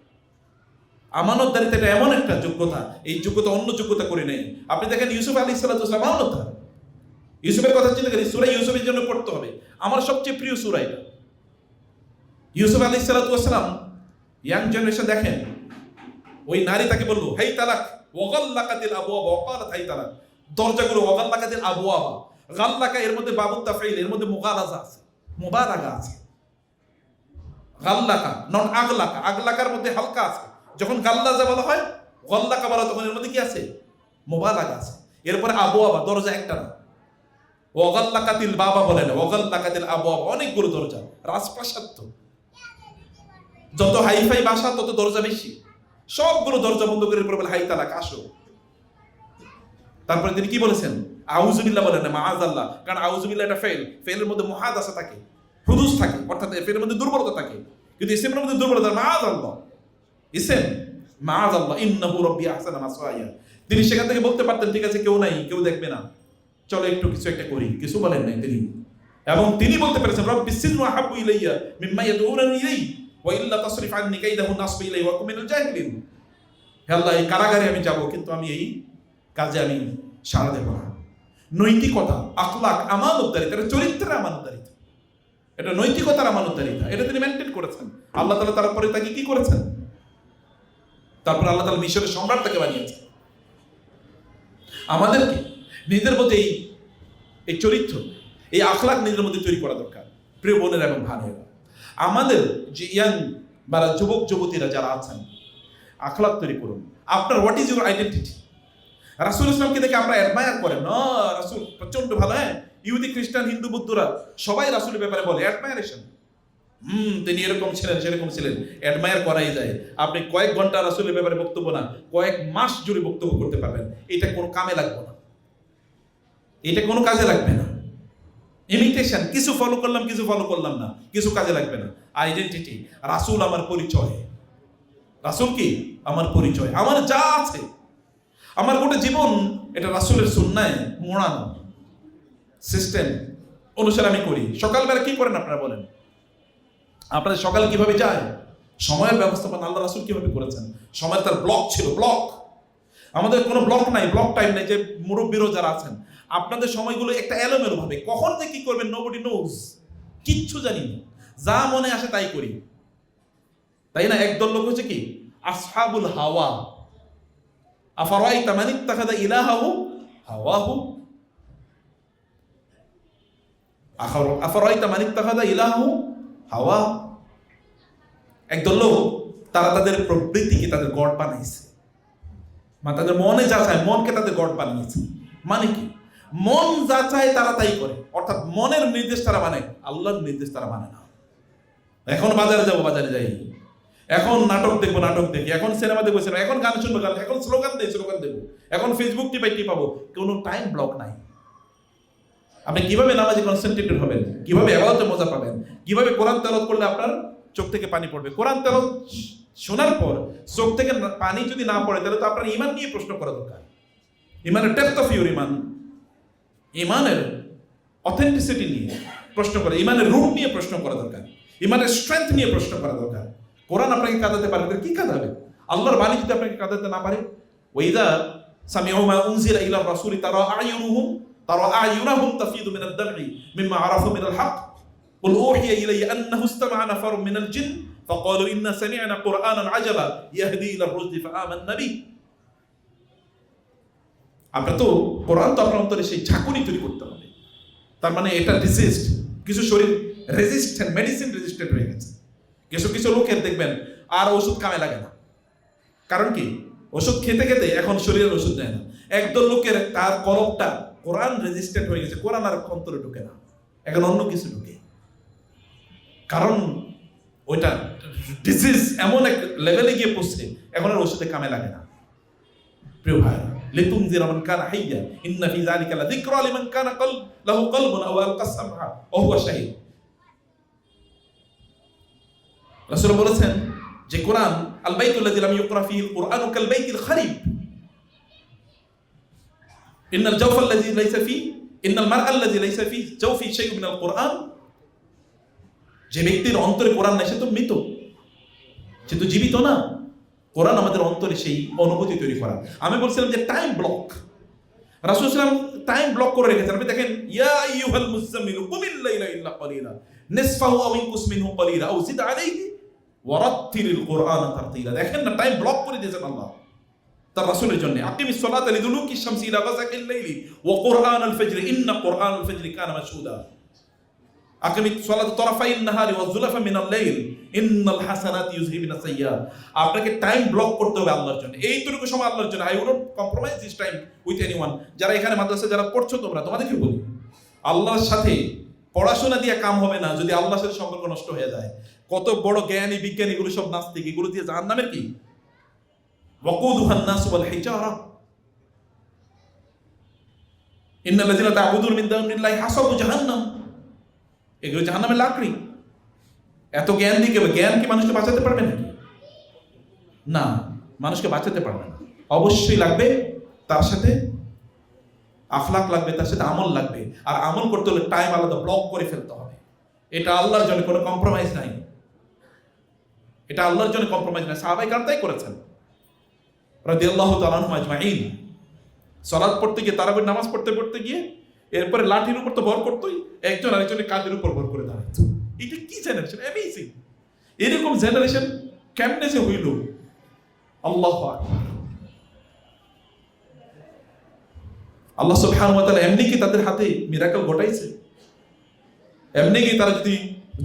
আমানতদারিতা এটা এমন একটা যোগ্যতা, এই যোগ্যতা অন্য যোগ্যতা করে নেই। আপনি দেখেন ইউসুফ আলাইহিস সালাম আমানতদার। ইউসুফের কথা চিন্তা করি, সূরা ইউসুফের জন্য পড়তে হবে, আমার সবচেয়ে প্রিয় সূরা এটা। ইউসুফ আলাইহিস সালাম, ইয়াং জেনারেশন দেখেন, ওই নারী তাকে বলল হাই তালাক ওয়াগাল্লাকাতিল আবওয়াব ওয়াকালাত হাই তালাক, দরজাগুলো ওয়াগাল্লাকাতিল আবওয়াব, গাল্লাকা এর মধ্যে বাবুত তাফঈল, এর মধ্যে মুগালাজা আছে, মুবালাগা আছে। গাল্লাকা নট আগলাকা, আগলাকার মধ্যে হালকা আছে। যখন গাল্লাজা বলা হয়, গাল্লাকা বলা, তখন এর মধ্যে কি আছে? মুবালাগা আছে। এরপরে আবওয়াবা, দরজা একটা না। ওয়াগাল্লাকাতিল বাবা বলে না, ওয়াগাল্লাকাতিল আবওয়াব, অনেকগুলো দরজা, রাজপ্রাসাদ। তো যত হাইফাই বাসা তত দরজা বেশি, সবগুলো দরজা বন্ধ করে বলে হাই তালাক, আসো। তারপরে তিনি কি বলেছেন? আউযুবিল্লাহ বলেন না, মাআযাল্লাহ, কারণ আউযুবিল্লাহ এটা ফেলের মধ্যে মুহাদাসা থাকে, হুদুস থাকে, অর্থাৎ ফেলের মধ্যে দুর্বলতা থাকে। কিন্তু ইসমের মধ্যে দুর্বলতা, মাআযাল্লাহ, ইসম মাআযাল্লাহ ইন্নাহু রাব্বি আহসানা মাসওয়ায়া। তিনি সেখান থেকে বলতে পারতেন, ঠিক আছে কেউ নাই, কেউ দেখবে না, চলো একটু কিছু একটা করি, কিছু বলেন নাই তিনি। এবং তিনি বলতে পেরেছেন রব্বিস সিজনু আহাব্বু ইলাইয়া মিম্মা ইয়াদউনানি ইলাইহি ওয়া ইল্লা তাসরিফ আন্নী কাইদাহুন নাসবি ইলাইহি ওয়া কুম মিনাল জাহিলিন। হে আল্লাহ, এই কারাগারে আমি যাব, কিন্তু আমি এই কাজে আমি সাড়া দেব না। নৈতিকতা, আখলাক, আমানতদারিতা, এটা চরিত্রের আমানতদারিতা, এটা নৈতিকতার আমানতদারিতা, এটা তিনি মেনটেন করেছেন। আল্লাহ তাআলা তারপরে তাকে কি করেছেন? তারপর আল্লাহ তাআলা মিশরের সম্রাট তাকে বানিয়েছেন। আমাদেরকে নিজের মধ্যে এই চরিত্র, এই আখলাক নিজের মধ্যে তৈরি করা দরকার। প্রিয় বোনেরা এবং ভাইয়েরা, আমাদের যে ইয়াং বা যুবক যুবতীরা যারা আছেন, আখলাক তৈরি করুন। আপনার হোয়াট ইজ ইউর আইডেন্টিটি? রাসূল ইসলামকে দেখে আমরা অ্যাডমায়ার করেন, না রাসূল প্রচন্ড ভালো। হ্যাঁ, ইহুদি খ্রিস্টান হিন্দু বৌদ্ধরা সবাই রাসূলের ব্যাপারে বলে অ্যাডমায়ারেশন, তিনি এরকম ছিলেন সেরকম ছিলেন, অ্যাডমায়ার করাই যায়। আপনি কয়েক ঘন্টা রাসূলের ব্যাপারে বক্তব্য না, কয়েক মাস জুড়ে বক্তব্য করতে পারবেন। এটা কোনো কামে লাগবে না, এটা কোনো কাজে লাগবে না। ইমিটেশন, কিছু ফলো করলাম কিছু ফলো করলাম না, কিছু কাজে লাগবে না। আইডেন্টিটি, রাসূল আমার পরিচয়। রাসূল কি আমার পরিচয়, আমার যা আছে, আমার গোটা জীবন এটা রাসূলের সুন্নায় মোড়ানো সিস্টেম অনুসারে আমি করি। সকালবেলা কি করেন আপনারা বলেন? আপনাদের সকাল কিভাবে যায়? সময়ের ব্যবস্থাপনা আল্লাহ রাসূল কিভাবে করেছেন? সময় তার ব্লক ছিল, ব্লক। আমাদের কোনো ব্লক নাই, ব্লক টাইম নাই। যে মুরব্বীরা যারা আছেন, আপনাদের সময়গুলো একটা এলোমেলো ভাবে, কখন যে কি করবেন নোবডি নোজ, কিচ্ছু জানি না, যা মনে আসে তাই করি, তাই না? একদল লোক হচ্ছে কি আসহাবুল হাওয়া। আফারাইতা মান ইত্তাখাযা ইলাহাহু হাওয়াহু, আফারাইতা মান ইত্তাখাযা ইলাহাহু হাওয়া। একদল লোক তারা তাদের প্রবৃত্তিকে তাদের গড বানাইছে, তাদের মনে যা চায় মনকে তাদের গড বানিয়েছে। মানে কি? মন যা চায় তারা তাই করে, অর্থাৎ মনের নির্দেশ তারা মানে, আল্লাহর নির্দেশ তারা মানে না। এখন বাজারে যাবো, বাজারে যাই, এখন নাটক দেখবো, নাটক দেখি, এখন সিনেমা দেখবো, সিনেমা, এখন গান শুনবো, গান, এখন স্লোগান দেই, স্লোগান দেবো, এখন ফেসবুক টিপাই টিপাবো। কোনো টাইম ব্লক নাই। আপনি কিভাবে নামাজে কনসেন্ট্রেটেড হবেন, কিভাবে ইবাদতে মজা পাবেন, কিভাবে কোরআন তেলাওয়াত করলে আপনার চোখ থেকে পানি পড়বে। কোরআন তেলাওয়াত শোনার পর চোখ থেকে পানি যদি না পড়ে, তাহলে তো আপনার ঈমান নিয়ে প্রশ্ন করা দরকার। ঈমানের ডেপথ অফ ইউর ঈমান, ঈমানের অথেন্টিসিটি নিয়ে প্রশ্ন করা, ঈমানের রুট নিয়ে প্রশ্ন করা দরকার, ঈমানের স্ট্রেংথ নিয়ে প্রশ্ন করা দরকার। কোরআন আপনাকে কাঁদাতে পারে, কি কাঁদাবে? আল্লাহর বাণী যদি আপনাকে কাঁদাতে না পারে, ওয়াইদা সামিউ মা উনজিলা ইলা রাসূলি তারা আ'য়ুনাহুম তাফিদু মিনাদ দাম'i মিম্মা আরাফু মিনাল হক কুল উহিয়া ইলাইয়া আন্নাহু ইসতামা'a নাফারুম মিনাল জিন ফাকালু ইন্না সামি'না কুরআনান আজাবা ইয়াহদি ইলা রুশদি ফাআমান্না বিহি। আমরা তো কোরআন তো আপনার অন্তরে সেই ঝাঁকুনি তৈরি করতে হবে। তার মানে এটা রেজিস্ট, কিছু শরীর রেজিস্ট্যান্ট, মেডিসিন রেজিস্ট্যান্ট হয়ে গেছে। কিছু কিছু লোকের দেখবেন আর ওষুধ কামে লাগে না। কারণ কি? ওষুধ খেতে খেতে এখন শরীরের ওষুধ দেয় না। একদল লোকের তার কলবটা কোরআন রেজিস্ট্যান্ট হয়ে গেছে, কোরআন আর অন্তরে ঢুকে না, এখন অন্য কিছু ঢুকে। কারণ ওইটা ডিজিজ এমন এক লেভেলে গিয়ে পৌঁছছে, এখন আর ওষুধে কামে লাগে না। প্রিয় ভাই, লিতুনজিরা মান কানা হাইয়া ইন্না ফি যালিকা লাযিকরা লিমান কানা লাহু কলবুন আও আলকাস সামআ ওয়া হুয়া শাহীদ। রাসূল বলেছেন যে কোরআন আল বাইতুল লাযী লাম ইউকরা ফীহিল কুরআনু কাল বাইতিল খারিব, ইন্নাল জাওফাল লাযী লাইসা ফী ইন্নাল মারআল লাযী লাইসা ফী জাওফি শাইউন মিনাল কুরআন। যে ব্যক্তির অন্তরে কোরআন নাই সে তো মৃত, সে তো জীবিত না। কোরআন আমাদের অন্তরে সেই অনুভূতি তৈরি করা। আমি বলছিলাম যে টাইম ব্লক, রাসূল সাল্লাল্লাহু আলাইহি ওয়াসাল্লাম টাইম ব্লক করে রেখেছেন। আপনি দেখেন, ইয়া আইয়ুহাল মুযাম্মিলু কুমিল লাইলা ইল্লা কালিলা নিসফাহু আও ইনকুস মিনহু কালিলা আও জিদ আলাইহি ওয়ারাত্তিলিল কুরআনা তারতিলা। দেখেন না, টাইম ব্লক করে দিয়েছেন আল্লাহ তার রাসূলের জন্য। আকিমিস সালাতা লিদুলুকি শামসি ইলা গাসাকিল লাইলি ওয়া কুরআনাল ফাজরি ইন্না কুরআনাল ফাজরি কানা মাশহুদা। আকিমিস সালাতা তারাফাইন নাহারি ওয়া যুলাফা মিনাল লাইল ইন্নাল হাসানাতি ইউযহিবুনাস সাইয়্যাত। আপনাকে টাইম ব্লক করতে হবে আল্লাহর জন্য, এইটুকু সময় আল্লাহর জন্য। I would not compromise this time with anyone. যারা এখানে মাদ্রাসায় যারা পড়ছো, তোমাদেরকে বলি, আল্লাহর সাথে পড়াশোনা দিয়ে কাম হবে না যদি আল্লাহর সাথে সম্পর্ক নষ্ট হয়ে যায়। কত বড় জ্ঞানী বিজ্ঞানী, এগুলো সব নাস্তিক, এগুলো দিয়ে জাহান্নামের কি ওয়াকুদুহান নাস ওয়াল হিজারা ইন্নাল্লাযিনা তা'বুদুনা মিন দুনিল্লাহি হাসাবু জাহান্নাম। এগুলো জাহান্নামের লাকড়ি। এত জ্ঞান দিয়ে জ্ঞান কি মানুষকে বাঁচাতে পারবে নাকি? না, মানুষকে বাঁচাতে পারবে না। অবশ্যই লাগবে তার সাথে আখলাক লাগবে, তার সাথে আমল লাগবে। আর আমল করতে হলে টাইম আলাদা ব্লক করে ফেলতে হবে। এটা আল্লাহর জন্য কোনো কম্প্রোমাইজ নাই, এটা আল্লাহর জন্য কম্প্রোমাইজ নাই। সাহাবায়ে কেরাম তাই করেছেন রাদিয়াল্লাহু তাআলা আনহুম আজমাইন। সালাত পড়তে গিয়ে, তারাবির নামাজ পড়তে পড়তে গিয়ে এরপরে লাঠির উপর তো ভর করতোই, একজন আরেকজনের কাঁধের উপর ভর করে দাঁড়াতো। এটা কি জেনারেশন! অ্যামেজিং! এরকম জেনারেশন কেমনে যে হইল! আল্লাহু আকবার। আল্লাহ সুবহানাহু ওয়া তাআলা এমনি কি তাদের হাতে মিরাকল ঘটাইছে? এমনি কি তারা যদি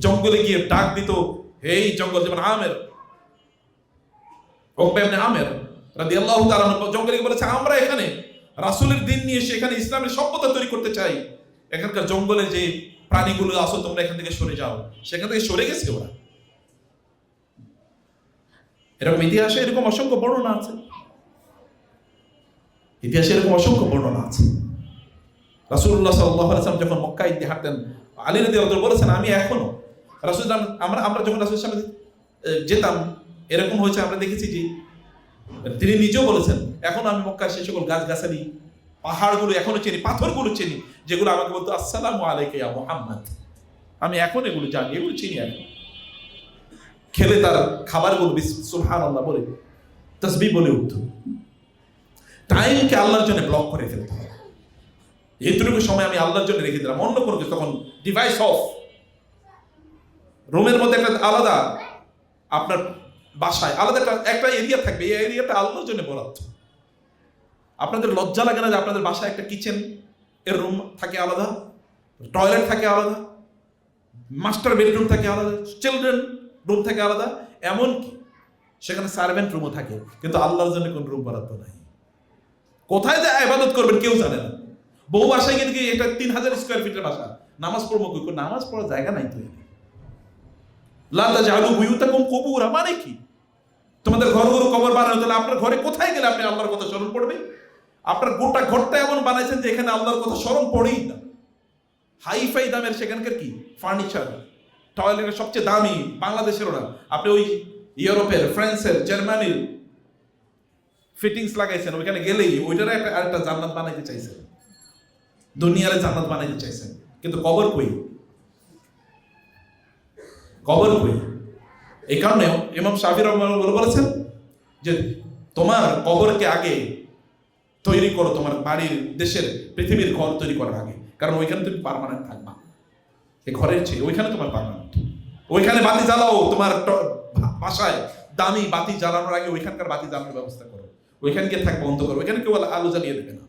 জঙ্গলে গিয়ে ডাক দিত, এই জঙ্গল, যেমন আমের, উকবা ইবনে আমের রাদিয়াল্লাহু তাআলা জঙ্গলে গিয়ে বলেছে, আমরা এখানে রাসূলের দিন নিয়ে এসে এখানে ইসলামের সভ্যতা তৈরি করতে চাই, এখানকার জঙ্গলে যে প্রাণীগুলো আসো তোমরা এখান থেকে সরে যাও। সেখান থেকে সরে গেছে ওরা। এরকম ইতিহাসে এরকম অসংখ্য বর্ণনা আছে, ইতিহাসে এরকম অসংখ্য বর্ণনা আছে। রাসূলুল্লাহ সাল্লাল্লাহু আলাইহি ওয়াসাল্লাম যখন মক্কায় দিয়ে হাঁটতেন, আলী রাদিয়াল্লাহু আনহু বলেছেন, আমি এখনো রাসূল আমরা যখন রাসূলের সামনে যেতাম, এরকম হয়েছে আমরা দেখেছি যে তিনি নিজেও বলেছেন, এখন আমি মক্কার সেই সকল গাছগাছালি, পাহাড়গুলো এখনো চিনি, পাথরগুলো চিনি, যেগুলো আমাকে বলতো আসসালামু আলাইকা ইয়া মুহাম্মদ, আমি এখন এগুলো জানি, এগুলো চিনি। এখন খেলে তার খাবারগুলো সুবহানাল্লাহ বলে তাসবিহ বলে উঠত। টাইমকে আল্লাহর জন্য ব্লক করে ফেলতে হবে। এইটুকু সময় আমি আল্লাহর জন্য রেখে দিলাম, অন্য কোনো কিছু, তখন ডিভাইস অফ। রুমের মধ্যে একটা আলাদা, আপনার বাসায় আলাদা একটা এরিয়া থাকবে, এই এরিয়াটা আল্লাহর জন্য বরাদ্দ। আপনাদের লজ্জা লাগে না যে আপনাদের বাসায় একটা কিচেন এর রুম থাকে আলাদা, টয়লেট থাকে আলাদা, মাস্টার বেডরুম থাকে আলাদা, চিলড্রেন রুম থাকে আলাদা, এমনকি সেখানে সার্ভেন্ট রুমও থাকে, কিন্তু আল্লাহর জন্য কোন রুম বরাদ্দ নাই। কোথায় যে ইবাদত করবেন কেউ জানে না। বহু বাসায় গিয়ে এটা 3000 স্কয়ার ফিটের বাসা, নামাজ পড়বো কই? নামাজ পড়ার জায়গা নাই তো। লা তাজআলু বুয়ুতাকুম কুবুরা মানে কি? তোমাদের ঘরগুলো কবর বানানো, তাহলে আপনার ঘরে কোথায় গেলে আপনি আল্লাহর কথা স্মরণ পড়বে? আপনার গোটা ঘরটা এমন বানাইছেন যে এখানে আল্লাহর কথা স্মরণ পড়েই না। হাইফাই দামের সেখানকার কি ফার্নিচার, টয়লেটের সবচেয়ে দামি বাংলাদেশের ওরা, আপনি ওই ইউরোপের, ফ্রান্সের, জার্মানির ফিটিংস লাগাইছেন, ওইখানে গেলেই ওইটার আরেকটা জান্নাত বানাইতে চাইছেন, দুনিয়ারে জান্নাত বানাইতে চাইছেন, কিন্তু কবর কই? কবর কই? এই কারণে ইমাম শাফি রাহমাহুল্লাহ বলেছেন যে তোমার কবরকে আগে তৈরি করো, তোমার বাড়ির, দেশের, পৃথিবীর ঘর তৈরি করার আগে, কারণ ওইখানে তুমি পার্মানেন্ট থাকবা। এই ঘরের চেয়ে ওইখানে তোমার পার্মানেন্ট। ওইখানে বাতি জ্বালাও, তোমার বাসায় দামি বাতি জ্বালানোর আগে ওইখানকার বাতি জ্বালানোর ব্যবস্থা করো, ওইখানে গিয়ে থাকবে, বন্ধ করো, ওইখানে কেউ আলো জ্বালিয়ে দেবে না।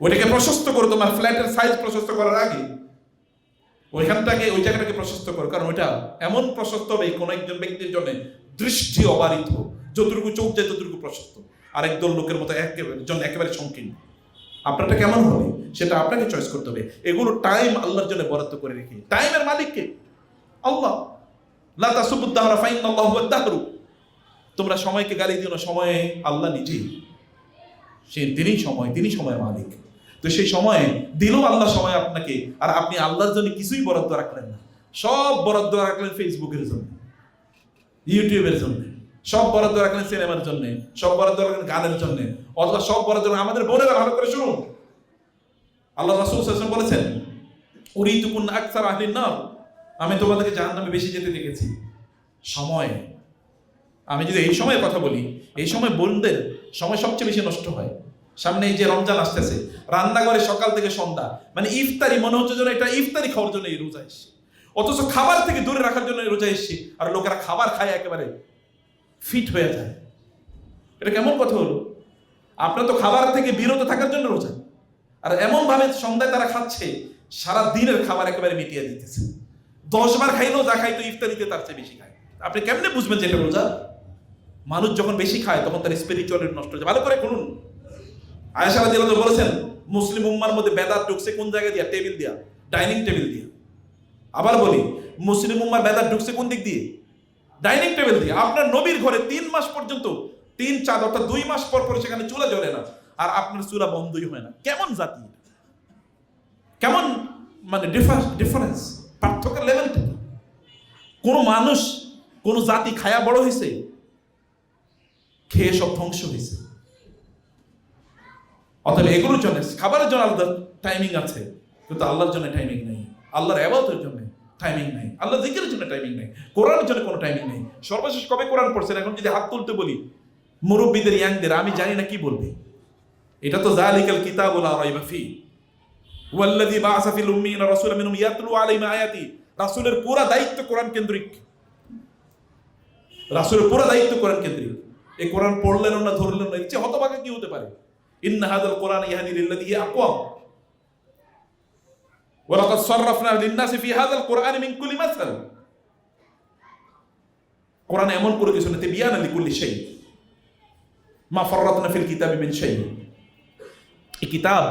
ওইটাকে প্রশস্ত করো, তোমার ফ্ল্যাটের সাইজ প্রশস্ত করার আগে ওই জায়গাটাকে প্রশস্ত করো, কারণ ওইটা এমন প্রশস্ত হবে কোন একজন ব্যক্তির জন্য দৃষ্টি অবারিত, যতটুকু চোখ যায় ততটুকু প্রশস্ত, আরেকদল লোকের মতো একেবারে সংকীর্ণ। আপনারটা কেমন হবে সেটা আপনাকে চয়েস করতে হবে। এগুলো টাইম আল্লাহর জন্য বরাদ্দ করে রেখে, টাইমের মালিককে আল্লাহ। লা তাসুবুদ দাহরা ফাইন্নাল্লাহু হুয়াদ দাহরু। তোমরা সময়কে গালি দিও না, সময়ে আল্লাহ নিজেই, তিনিই সময়, তিনি সময়ের মালিক। তো সেই সময়ে দিল আল্লাহ সময় আপনাকে, আর আপনি আল্লাহর জন্য কিছুই বরাদ্দ রাখলেন না। সব বরাদ্দ রাখলেন ফেসবুকের জন্য, ইউটিউবের জন্য, সব বরাদ্দ রাখলেন সিনেমার জন্য, সব বরাদ্দ রাখলেন গানের জন্য, অথবা সব বরাদ্দ আমাদের বোনেরা ভালো করে শুনুন। আল্লাহ রাসূল সাল্লাল্লাহু আলাইহি ওয়াসাল্লাম বলেছেন, উরিতুকুন আকসার আহলিন নার, আমি তোমাদেরকে জাহান্নামে বেশি যেতে দেখেছি। সময়, আমি যদি এই সময়ের কথা বলি, এই সময় বোনদের সময় সবচেয়ে বেশি নষ্ট হয়। সামনে এই যে রমজান আসতেছে, রান্নাঘরে সকাল থেকে সন্ধ্যা, মানে ইফতারি, মনে হচ্ছে যেন এটা ইফতারি খাওয়ার জন্য এই রোজা এসছে, অথচ খাবার থেকে দূরে রাখার জন্য এই রোজা এসছে, আর লোকেরা খাবার খায় একেবারে ফিট হয়ে যায়। এটা কেমন কথা হলো? আপনারা তো খাবার থেকে বিরত থাকার জন্য রোজা, আর এমন ভাবে সন্ধ্যায় তারা খাচ্ছে, সারা দিনের খাবার একেবারে মিটিয়ে দিতেছে। 10 বার খাইলেও যা খাইতো ইফতারিতে তার চেয়ে বেশি খায়। আপনি কেমনে বুঝবেন যে এটা রোজা? মানুষ যখন বেশি খায় তখন তার স্পিরিচুয়ালিটি নষ্ট হয়ে যায়। ভালো করে শুনুন, আয়েশা রাদিয়াল্লাহু আনহা বলেছেন, মুসলিম উম্মার মধ্যে বেদাত ঢুকছে কোন জায়গা দিয়া? টেবিল দিয়া, ডাইনিং টেবিল দিয়া। আবার বলি, মুসলিম উম্মার বেদাত ঢুকছে কোন দিক দিয়ে? ডাইনিং টেবিল দিয়ে। আপনার নবীর ঘরে 3 মাস পর্যন্ত 3 চাঁদ, অর্থাৎ 2 মাস পর পর সেখানে চুলা জ্বলে না, আর আপনার চুলা বন্ধই হয় না। কেমন জাতি? কেমন মানে ডিফারেন্স, পার্থক্যের লেভেলটা। কোন মানুষ, কোন জাতি খায়া বড় হয়েছে, খেয়ে সব ধ্বংস হয়েছে। অতএব এগুলোর জন্য, খাবারের জন্য আলাদা টাইমিং আছে, কিন্তু আল্লাহর জন্য টাইমিং নেই, আল্লাহর ইবাদতের জন্য টাইমিং নেই, আল্লাহ জিকিরের জন্য টাইমিং নেই, কোরআনের জন্য কোনো টাইমিং নেই। সর্বশেষ কবে কোরআন পড়ছেন? এখন যদি হাত তুলতে বলি মুরব্বীদের, ইয়াংদের, আমি জানি না কি বলবে। এটা তো যালিকাল কিতাবু লা রাইবা ফি ওয়াল্লাযী বা'আসা ফিল উম্মিয়িনা রাসূলাম মিনহুম ইয়াতলু আলাইহিম আয়াতি। রাসূলের পুরো দায়িত্ব কোরআন কেন্দ্রিক, রাসূলের পুরো দায়িত্ব কোরআন কেন্দ্রিক। এই কোরআন পড়লেন না, ধরলেন না, এর চেয়ে হতভাগা কি হতে পারে? ইন্না হাযাল কুরআন ইয়াহদি লিল্লাযী হিয়া আকওয়াম ওয়া লাকাদ সাররাফনা লিন-নাসি ফি হাযাল কুরআনি মিন কুল্লি মাসাল। কোরআন এমন করে কিছু না, তিবিয়ানা লিকুল্লি শাই, মা ফাররাতনা ফিল কিতাবি মিন শাই। এই কিতাব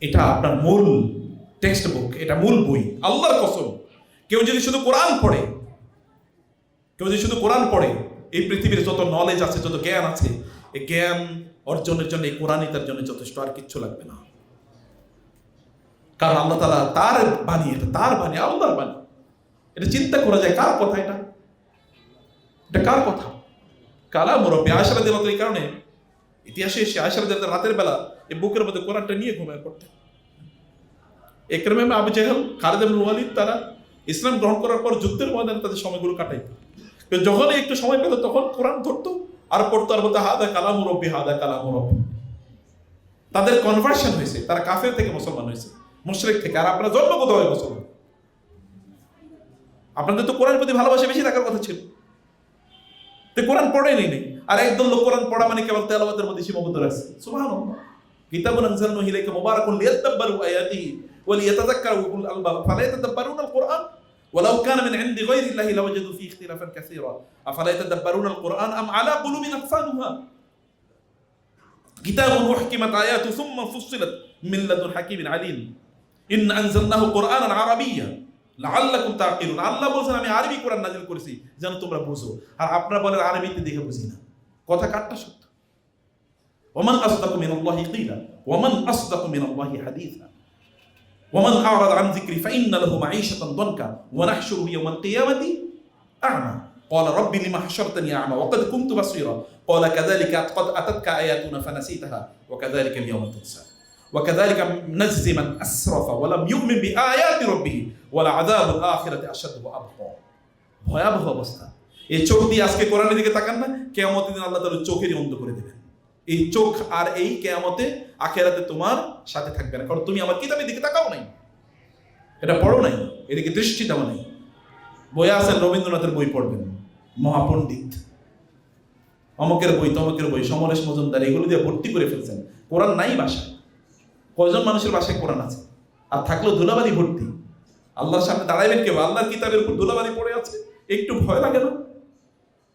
এটা আপনার মূল টেক্সট বুক, এটা মূল বই। আল্লাহর কসম, কেউ যদি শুধু কোরআন পড়ে, এই পৃথিবীর যত নলেজ আছে, যত জ্ঞান আছে, এই জ্ঞান অর্জনের জন্য এই কোরআনই তার জন্য যথেষ্ট, আর কিচ্ছু লাগবে না। কারণ আল্লাহ তাআলা তার বাণী, এটা তার বাণী, আল্লাহর বাণী। এটা চিন্তা করা যায়, কার কথা এটা কার কথা? কালাম রব্বি। আয়েশা রাদিয়াল্লাহু আনহা এই কারণে ইতিহাসে এসে আয়েশা রাদিয়াল্লাহু আনহা রাতের বেলা এই বুকের মধ্যে কোরআনটা নিয়ে ঘুমায় পড়তেন। ইকরামা ইবনে আবু জাহল, খালিদ ইবনে ওয়ালিদ, তারা ইসলাম গ্রহণ করার পর যুদ্ধের ময়দানে তাদের সময়গুলো কাটাইত। যখনই একটু সময় পেত তখন কোরআন ধরতো আর পড়তো, আর বলতো হাদা কালাম রব্বি, হাদা কালাম রব্বি। তাদের কনভার্সন হয়েছে, তারা কাফের থেকে মুসলমান হয়েছে, মুশরিক থেকে। আর আপনারা জন্মগত হয়ে মুসলমান, আপনাদের তো কোরআনের প্রতি ভালোবাসা বেশি থাকার কথা ছিল, তো কোরআন পড়েই নেই। আর একদল লোক কোরআন পড়া মানে কেবল তেলাওয়াতের মধ্যে সীমাবদ্ধ রাখছে। সুবহানাল্লাহ। কিতাবুন আনজালনাহু ইলাইকা মুবারাকুন লিয়াদাব্বারু আয়াতিহি ওয়া লিয়াতাযাক্কারু উলুল আলবাব ফালা ইয়াতাদাব্বারুনাল কুরআন ওয়ালাউ কানা মিন ইনদি গায়রিল্লাহি লাওয়াজাদু ফীহি ইখতিলাফান কাসীরা আফালা ইয়াতাদাব্বারুনাল কুরআন আম আলা কুলুবিন আকফালুহা কিতাবুন উহকিমাত আয়াতুহু সুম্মা ফুসসিলাত মিন লাদুন হাকীমিন আলীম ইন্না আনজালনাহু কুরআনান আরাবিয়্যা লাআল্লাকুম তাকিলুন। আল্লাহ বলেন আমি আরবি কোরআন নাযিল করেছি যেন তোমরা বুঝো, আর আপনারা বলেন আরবিতে দেখে বুঝি না। কথা কাটটা সত্য। ওমান আসদাকু মিনাল্লাহি কিলা ওমান আসদাকু মিনাল্লাহি হাদিসা ওমান আ'রাদা আন যিকরি ফাইন্না লাহু মাঈশাতান দানকা ওয়া নাহশুরুহু ইয়াওমাল কিয়ামাতি আ'মা ক্বালা রাব্বি লিমা হাশারতানি আ'মা ওয়া ক্বাদ কুনতু বাসীরা ক্বালা কাযালিকা ক্বাদ আতাতকা আয়াতুনা ফানাসীতাহা ওয়া কাযালিকা আল-ইয়াওমা তুনসা ওয়া কাযালিকা নাজজি মান আসরাফা ওয়া লাম ইউমিন বিআয়াতি রাব্বিহি ওয়া লা'যাবুল আখিরাতি আশাদ্দু ওয়া আবকা। ভয়াবহ অবস্থা। এই চোখ দিয়ে আজকে কোরআনের দিকে তাকান না, কিয়ামতের দিন আল্লাহ তাআলা চোখেরই অন্ধ করে দেবেন। এই চোখ আর এই কিয়ামতে আখিরাতে তোমার সাথে থাকবে না, কারণ তুমি আমার কিতাবের দিকে তাকাও নাই, এটা পড়ো নাই, এদিকে দৃষ্টি দাও নাই। বই আছেন, রবীন্দ্রনাথের বই পড়বেন, মহাপণ্ডিত, অমকের বই তমকের বই, সমরেশ মজুমদার, এগুলো দিয়ে ভর্তি করে ফেলছেন। কোরআন নাই বাসায়। কয়জন মানুষের বাসায় কোরআন আছে? আর থাকলেও ধুলাবালি ভর্তি। আল্লাহর সামনে দাঁড়াইবেন কেউ? আল্লাহর কিতাবের উপর ধুলাবালি পড়ে আছে, একটু ভয় লাগে না?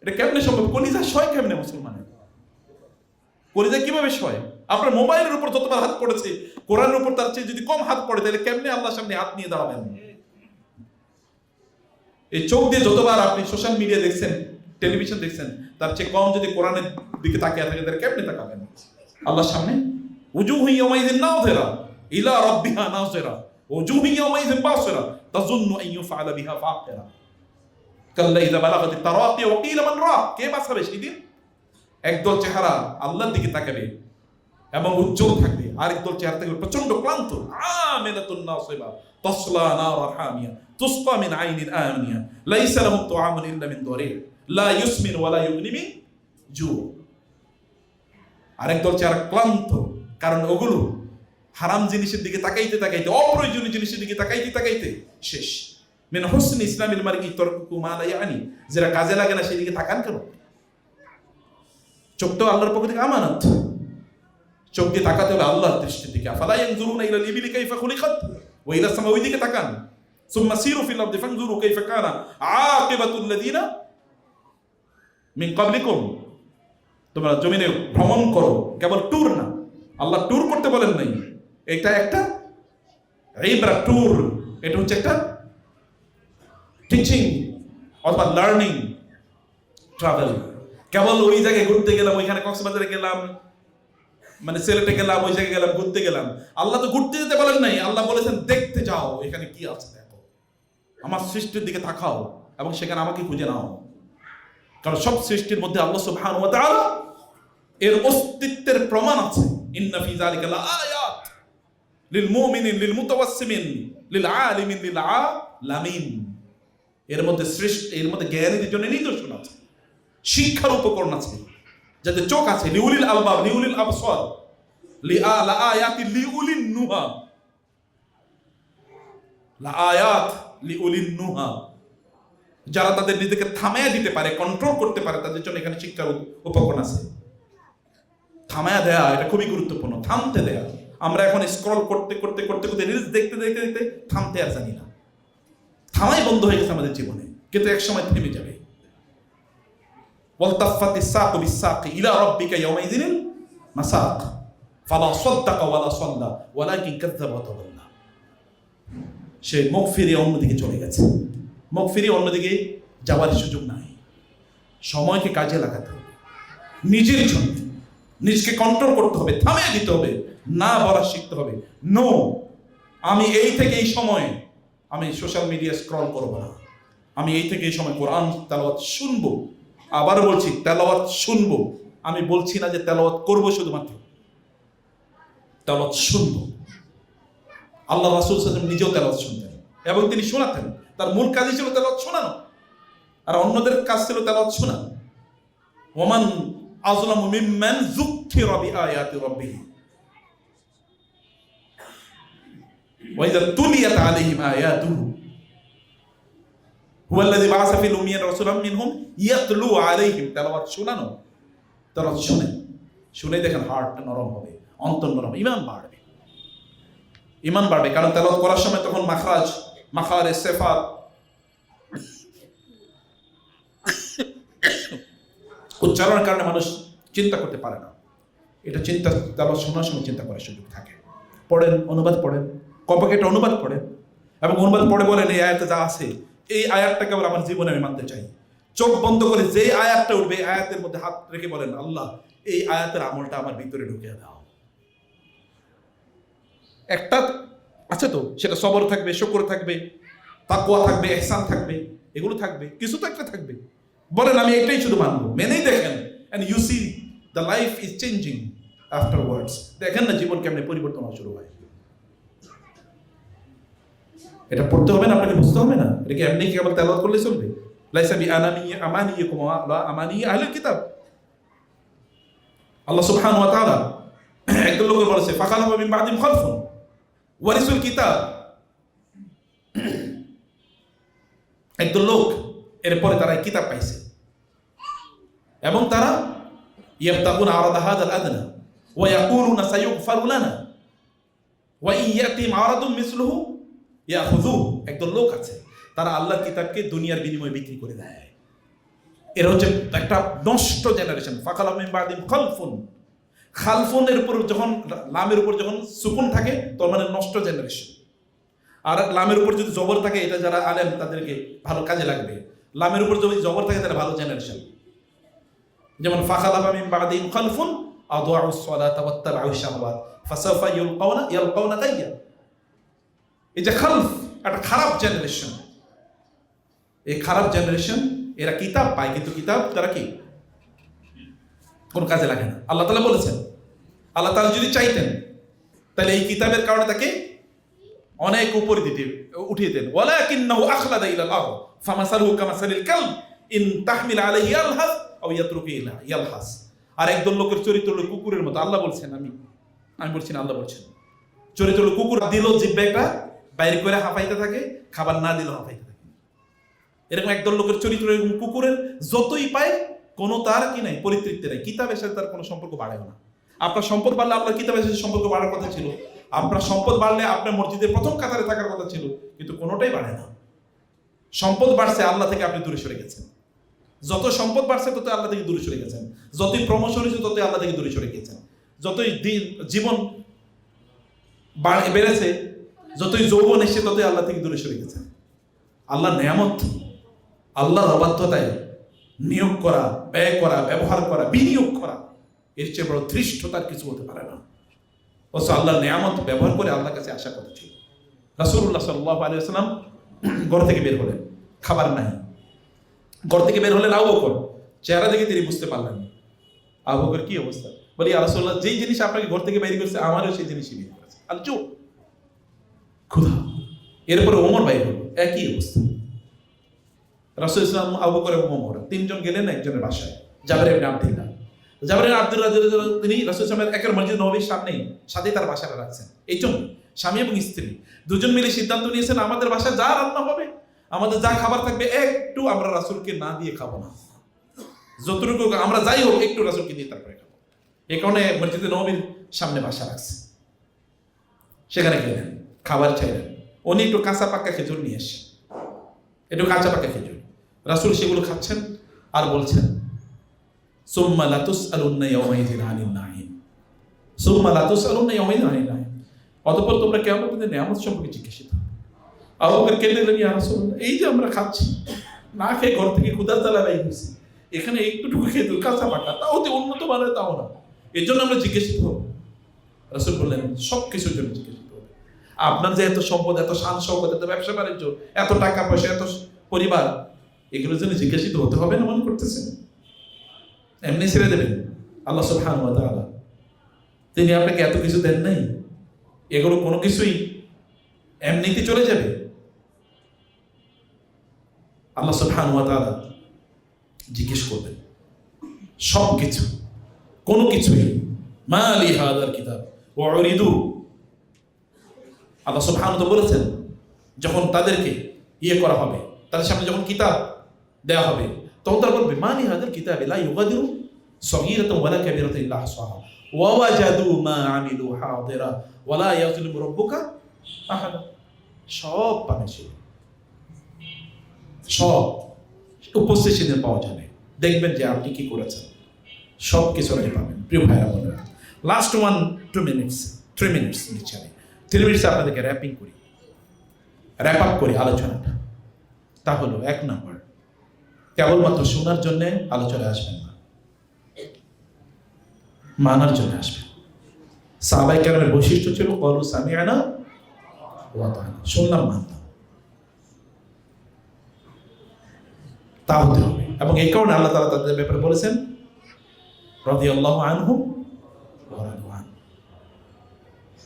এটা কেমনে সম্ভব? কলিজা সয় কেমনে মুসলমানের? কলিজা কিভাবে সয়? আপনার মোবাইলের উপর যতবার হাত পড়েছে, কোরআনের উপর তার চেয়ে যদি কম হাত পড়ে, তাহলে কেমনে আল্লাহর সামনে হাত নিয়ে দাঁড়াবেন? এই চোখ দিয়ে যতবার আপনি সোশ্যাল মিডিয়া দেখছেন, টেলিভিশন দেখছেন, তার চেয়ে কম যদি কোরআনের দিকে তাকিয়ে থাকেন, তাহলে কেমনে তাকাবেন আল্লাহর সামনে? উজুহু ইয়াওমাইযিন নাযিরা ইলা রাব্বিহা নাযিরা উজুহু ইয়াওমাইযিন বাসিরা তাযুন্নু আন ইউফআলা বিহা ফাকিরা কাল্লা ইযা বালাগাতিত তারাকি ওয়া কিলা মান রা। কে বাঁচাবে সেদিন? একদল চেহারা আল্লাহর দিকে তাকাবে এবং উজ্জ্বল থাকবে, আরেকদল চেহারা থাকবে প্রচন্ড ক্লান্ত। আমিলাতুন নাসিবা তাসলা নারান হামিয়া তুসকা মিন আইনিন আনিয়া লাইসা লাহুম তুআমুন ইল্লা মিন দরি লা ইউসমিন ওয়া লা ইউগনি মিন জু। আরেকদল চেহারা ক্লান্ত, কারণ ওগুলো হারাম জিনিসের দিকে তাকাইতে তাকাইতে, অপ্রয়োজনীয় জিনিসের দিকে তাকাইতে তাকাইতে শেষ। মিন হুসনি ইসলামিল মারই তারকুহু মা লা ইয়ানি। যারা কাজে লাগে না সেদিকে তাকান কেন? চোখটা আল্লাহর পক্ষ থেকে আমানত। চোখ দিয়ে তাকাতে হবে আল্লাহর দৃষ্টির দিকে। আফালা ইয়ানজুরুনা ইলাল ইবিলি কাইফা খুলিকাত ওয়া ইলাস সামা, ওই দিকে তাকান। সুম্মা সিরু ফিল আরদি ফানজুরু কাইফা কানা আকিবাতুল লাযিনা মিন ক্বাবলিকুম। তোমরা জমিনে ভ্রমণ করো, কেবল ট্যুর না। আল্লাহ ট্যুর করতে বলেন নাই, এটা একটা ইবরা ট্যুর, এটা হচ্ছে একটা টিচিং অথবা লার্নিং ট্রাভেল। কেবল ওই জায়গায় ঘুরতে গেলাম, ওইখানে কক্সবাজারে গেলাম, মানে সিলেটে গেলাম, ওই জায়গায় গেলাম, ঘুরতে গেলাম। আল্লাহ তো ঘুরতে যেতে বলেন নাই, আল্লাহ বলেছেন দেখতে যাও, এখানে কি আছে দেখো, আমার সৃষ্টির দিকে তাকাও এবং সেখানে আমাকে খুঁজে নাও। কারণ সব সৃষ্টির মধ্যে আল্লাহ সুবহানাহু ওয়া তাআলা এর অস্তিত্বের প্রমাণ আছে। ইন্না ফি যালিকা লাআয়াত লিল মুমিনিন লিল মুতাওয়াসসিমিন লিল আলিমিন লিল আলামিন। এর মধ্যে সৃষ্টি, এর মধ্যে জ্ঞানীদের জন্য নিদর্শন আছে, শিক্ষার উপকরণ আছে, যাতে চোখ আছে। লিউলিল আলবাব লিউলিল আবসার লাআয়াতি লিউলিন নুহা, লাআয়াত লিউলিন নুহা। যারা তাদের নিজেকে থামাইয়া দিতে পারে, কন্ট্রোল করতে পারে, তাদের জন্য এখানে শিক্ষার উপকরণ আছে। থামায়া দেয়া, এটা খুবই গুরুত্বপূর্ণ, থামতে দেয়া। আমরা এখন স্ক্রল করতে করতে করতে করতে রিলস দেখতে দেখতে দেখতে থামতে আর জানি না, থামাই বন্ধ হয়ে গেছে আমাদের জীবনে, কিন্তু এক সময় থেমে যাবে। ওয়ালতাফাতিস সাকু বিস-সাকি ইলা রাব্বিকা ইয়াওমাইযিনিল মাসাক ফালা সাদ্দাকা ওয়ালা সাল্লা ওয়ালাকিন কাযযাবা ওয়া তাওয়াল্লা। সে মুখ ফিরিয়ে অন্যদিকে চলে গেছে, মুখ ফিরিয়ে অন্যদিকে যাওয়ার সুযোগ নাই। সময়কে কাজে লাগাতে হবে, নিজের জন্য নিজকে কন্ট্রোল করতে হবে, থামিয়ে দিতে হবে, না বলা শিখতে হবে। নো, আমি এই থেকে এই সময় আমি সোশ্যাল মিডিয়া স্ক্রল করব না, আমি এই থেকে এই সময় কোরআন তেলাওয়াত শুনবো। আবার বলছি, তেলাওয়াত শুনবো, আমি বলছি না যে তেলাওয়াত করবো, শুধুমাত্র তেলাওয়াত শুনবো। আল্লাহ রাসূল সাল্লাল্লাহু আলাইহি ওয়াসাল্লাম নিজেও তেলাওয়াত শুনতেন এবং তিনি শোনাতেন। তার মূল কাজই ছিল তেলাওয়াত শোনানো, আর অন্যদের কাজ ছিল তেলাওয়াত শোনা। ওমান আযলামু মিম্মান যুক্কিরা বিআয়াতি রাব্বিহি ওয়া ইযা তুলিয়াত আলাইহিম আয়াতুহু হুয়াল্লাযী বা'আসা ফিল উম্মিয়িনা রাসূলাম মিনহুম ইয়াতলু আলাইহিম। তেলাওয়াত শোনানো, তেলাওয়াত শুনে দেখেন হার্ট নরম হবে, অন্তর নরম, ঈমান বাড়বে, ঈমান বাড়বে। কারণ তেলাওয়াত করার সময় তখন মাখরাজ সিফাত উচ্চারণের কারণে মানুষ চিন্তা করতে পারে না। এটা চিন্তা তেলাওয়াত শোনার সময় চিন্তা করার সুযোগ থাকে। পড়েন, অনুবাদ পড়েন, কমপক্ষে একটা অনুবাদ পড়েন, এবং অনুবাদ পড়ে বলেন এই আয়াতে যা আছে এই আয়াতটাকে আবার আমার জীবনে আমি মানতে চাই। চোখ বন্ধ করে যে আয়াতটা উঠবে এই আয়াতের মধ্যে হাত রেখে বলেন, আল্লাহ এই আয়াতের আমলটা আমার ভিতরে ঢুকিয়ে দাও। একটা আছে তো, সেটা সবর থাকবে, শুকর থাকবে, তাকওয়া থাকবে, ইহসান থাকবে, এগুলো থাকবে, কিছু তো একটা থাকবে। বলেন আমি এটাই শুধু মানবো, মেনেই দেখেন, and you see the life is changing afterwards. দেখেন না জীবন কেমনে পরিবর্তন হওয়া শুরু হয়। এটা পড়তে হবে না, আপনাকে বুঝতে হবে না। এটা কি এমনি কেবল তেলাওয়াত করলে চলবে? লাইসা বি আমানিয়িকুম ওয়া আমানি আহলিল কিতাব। আল্লাহ সুবহানাহু ওয়া তাআলা একদল লোকের বলেছে ফাখালাফা মিন বা'দিহিম খালফুন ওয়ারিসুল কিতাব। একদল লোক এরপরে তারা কিতাব পাইছে এবং তারা ইয়াবতাগুনা আরাদা হাদাল আদনা ওয়া ইয়াকুলুনা সায়ুগফারু লানা ওয়া ইন ইয়াতিম আরাদুম মিসলুহু ইয়াখুযু। একদল লোক আছে তারা আল্লাহর কিতাবকে দুনিয়ার বিনিময়ে বিক্রি করে দেয়। এর হচ্ছে একটা নষ্ট জেনারেশন। ফাখালাফা মিন বা'দিহিম খালফুন, খালফুনের উপর যখন লামের উপর যখন সুকুন থাকে তখন মানে নষ্ট জেনারেশন, আর লামের উপর যদি জবর থাকে এটা যারা আলেম তাদেরকে ভালো কাজে লাগবে। লামের উপর যদি জবর থাকে তাহলে ভালো জেনারেশন। যেমন ফাখালাফা মিন বা'দিহিম খালফুন আদাউস সালাতা ওয়াত্তাবাউশ শাহওয়াত ফাসাফা ইয়ালকাউনা গায়্যা। এই যে খালফ, একটা খারাপ জেনারেশন। এই খারাপ জেনারেশন এরা কিতাব পায়, কিন্তু কিতাব তারা কি কোন কাজে লাগে না। আল্লাহ তাআলা বলেছেন, আল্লাহ তাআলা যদি চাইতেন তাহলে এই কিতাবের কারণে তাকে অনেক উপরে উঠিয়ে দেন। ওয়ালাকিন্নাহু আখলাদা ইলাল আরদ ফামাসালুহু কামাসালিল কালব ইন তাহমিল আলাইহি ইয়ালহাস আও ইয়াতরুকু ইয়ালহাস। আর একদল লোকের চরিত্র হলো কুকুরের মতো। আল্লাহ বলছেন, আমি বলছি না, আল্লাহ বলছেন। চরিত্র হলো কুকুর, দিল জিহ্বা একটা বাইরে করে হাঁপাইতে থাকে, খাবার না দিলেও হাঁপাইতে থাকে। এরকম একদল লোকের চরিত্র এরকম। কুকুরের যতই পায় কোনো তার কি নাই, পরিতৃপ্তি নাই, কিতাবের সাথে তার কোনো সম্পর্ক বাড়ে না। আপনার সম্পদ বাড়লে আপনার কিতাবের সাথে সম্পর্ক বাড়ার কথা ছিল, আপনার সম্পদ বাড়লে আপনার মসজিদের প্রথম কাতারে থাকার কথা ছিল, কিন্তু কোনোটাই বাড়ে না। সম্পদ বাড়ছে, আল্লাহ থেকে আপনি দূরে সরে গেছেন। যত সম্পদ বাড়ছে ততই আল্লাহ থেকে দূরে সরে গেছেন, যতই প্রমোশন হয়েছে ততই আল্লাহ থেকে দূরে সরে গেছেন, যতই জীবন বেড়েছে, যতই যৌবন এসে ততই আল্লাহ থেকে দূরে সরে গেছেন। আল্লাহর নেয়ামত, আল্লাহর অবাধ্যতায় নিয়োগ করা, ব্যয় করা, ব্যবহার করা, বিনিয়োগ করা, এর চেয়ে বড় ধৃষ্টতার কিছু হতে পারে না। অথচ আল্লাহর নেয়ামত ব্যবহার করে আল্লাহর কাছে আশা কথা ছিল। রাসূলুল্লাহ সাল্লাল্লাহু আলাইহি ওয়াসাল্লাম ঘর থেকে বের হলেন, খাবার নাই। ঘর থেকে বের হলেন আবু বকর, চেহারা দেখে তিনি বুঝতে পারলেন আবু বকর কি অবস্থা। বলি ইয়া রাসূলুল্লাহ, যেই জিনিস আপনাকে ঘর থেকে বের করেছে আমারও সেই জিনিসই বের করেছে, আর চোখ ক্ষুধা। এরপরে ওমর বাইর হলো, একই অবস্থা। রাসূল ইসলাম, আবু বকর এবং ওমর তিনজন গেলেন একজনের বাসায়, জাবের ইবনে আব্দুল্লাহ। জাবের ইবনে আব্দুল্লাহ তিনি রাসূল ইসলামের একের মসজিদ নববীর সামনেই, সাথেই তার বাসাটা রাখছেন। এই জন্য স্বামী এবং স্ত্রী দুজন মিলে সিদ্ধান্ত নিয়েছেন আমাদের বাসায় যা রান্না হবে, আমাদের যা খাবার থাকবে, একটু আমরা রাসূলকে না দিয়ে খাবো না। যতটুকু আমরা যাই হোক একটু রাসূলকে দিয়ে তারপরে খাবো। এ কারণে মসজিদে নববীর সামনে বাসা রাখছে, সেখানে গেলেন, খাবার চাইলেন, উনি একটু কাঁচা পাকা খেজুর নিয়ে এসে, একটু কাঁচা পাকা খেজুর, রাসূল সেগুলো খাচ্ছেন আর বলছেন সুম্মা লা তুসআলুন্না ইয়াওমাইযিন আনিন নাঈম, সুম্মা লা তুসআলুন্না ইয়াওমাইযিন আনিন নাঈম, অতঃপর তোমরা কিয়ামতের দিনে নিয়ামত সম্পর্কে জিজ্ঞাসিত হবে। আবু বকর কেঁদে দিলেন, ইয়া রাসূলুল্লাহ, এই যে আমরা খাচ্ছি, না খেয়ে ঘর থেকে ক্ষুধার জ্বালা বের হয়েছি, এখানে একটুটুকু খেজুর কাঁচা পাকা, তাও যে উন্নত মানের তাও না, এর জন্য আমরা জিজ্ঞাসিত হব। রাসূল বললেন সব কিছুর জন্য জিজ্ঞাসিত হবে। আপনার যে এত সম্পদ, এত শান শৌকত, এত ব্যবসা বাণিজ্য, এত টাকা পয়সা, এত পরিবার, এগুলোর জন্য জিজ্ঞাসিত হতে হবে না মনে করতেছেন? এমনি ছেড়ে দেবেন? আল্লাহ সুবহানাহু ওয়া তাআলা তিনি আপনাকে এত কিছু দেন নাই, এগুলো কোনো কিছুই এমনিতে চলে যাবে? আল্লাহ সুবহানাহু ওয়া তাআলা জিজ্ঞেস করবেন সব কিছু, কোনো কিছুই। মা লি হাযাল কিতাব ওয়া উরিদু, আল্লাহ সুবহানাহু ওয়া তাআলা বলেছেন যখন তাদেরকে করা হবে, তাদের সামনে যখন কিতাব দেওয়া হবে, তখন তারা বলবে মা লি হাযাল কিতাব লা ইউগাদিরু সগীরাতান ওয়ালা কাবীরাতান ইল্লা আহসাহা ওয়া ওয়াজাদু মা আমিলু হাদিরা ওয়া লা ইয়াযলিমু রাব্বুকা আহাদা। সব পাবেন, সব উপস্থিত সেদিন পাওয়া যাবে, দেখবেন যে আপনি কি করেছেন, সব কিছু আপনি পাবেন। প্রিয় ভাইরা বোনেরা, লাস্ট 3 মিনিটস নিচ্ছি আমি, 3 মিনিটস আপনাদেরকে র্যাপ আপ করি আলোচনাটা। তা হলো 1 নম্বর, কেবলমাত্র শোনার জন্য আলোচনায় আসবেন না, মানার জন্য আসবেন। সাহাবায়ে কেরামের বৈশিষ্ট্য ছিল ক্বালু সামি'না ওয়া আতা'না, শুনলাম মানলাম, তা হতে হবে। এবং এই কারণে আল্লাহ তাআলা তাদের ব্যাপারে বলেছেন রাদিয়াল্লাহু আনহুম ওয়া রাদু আন,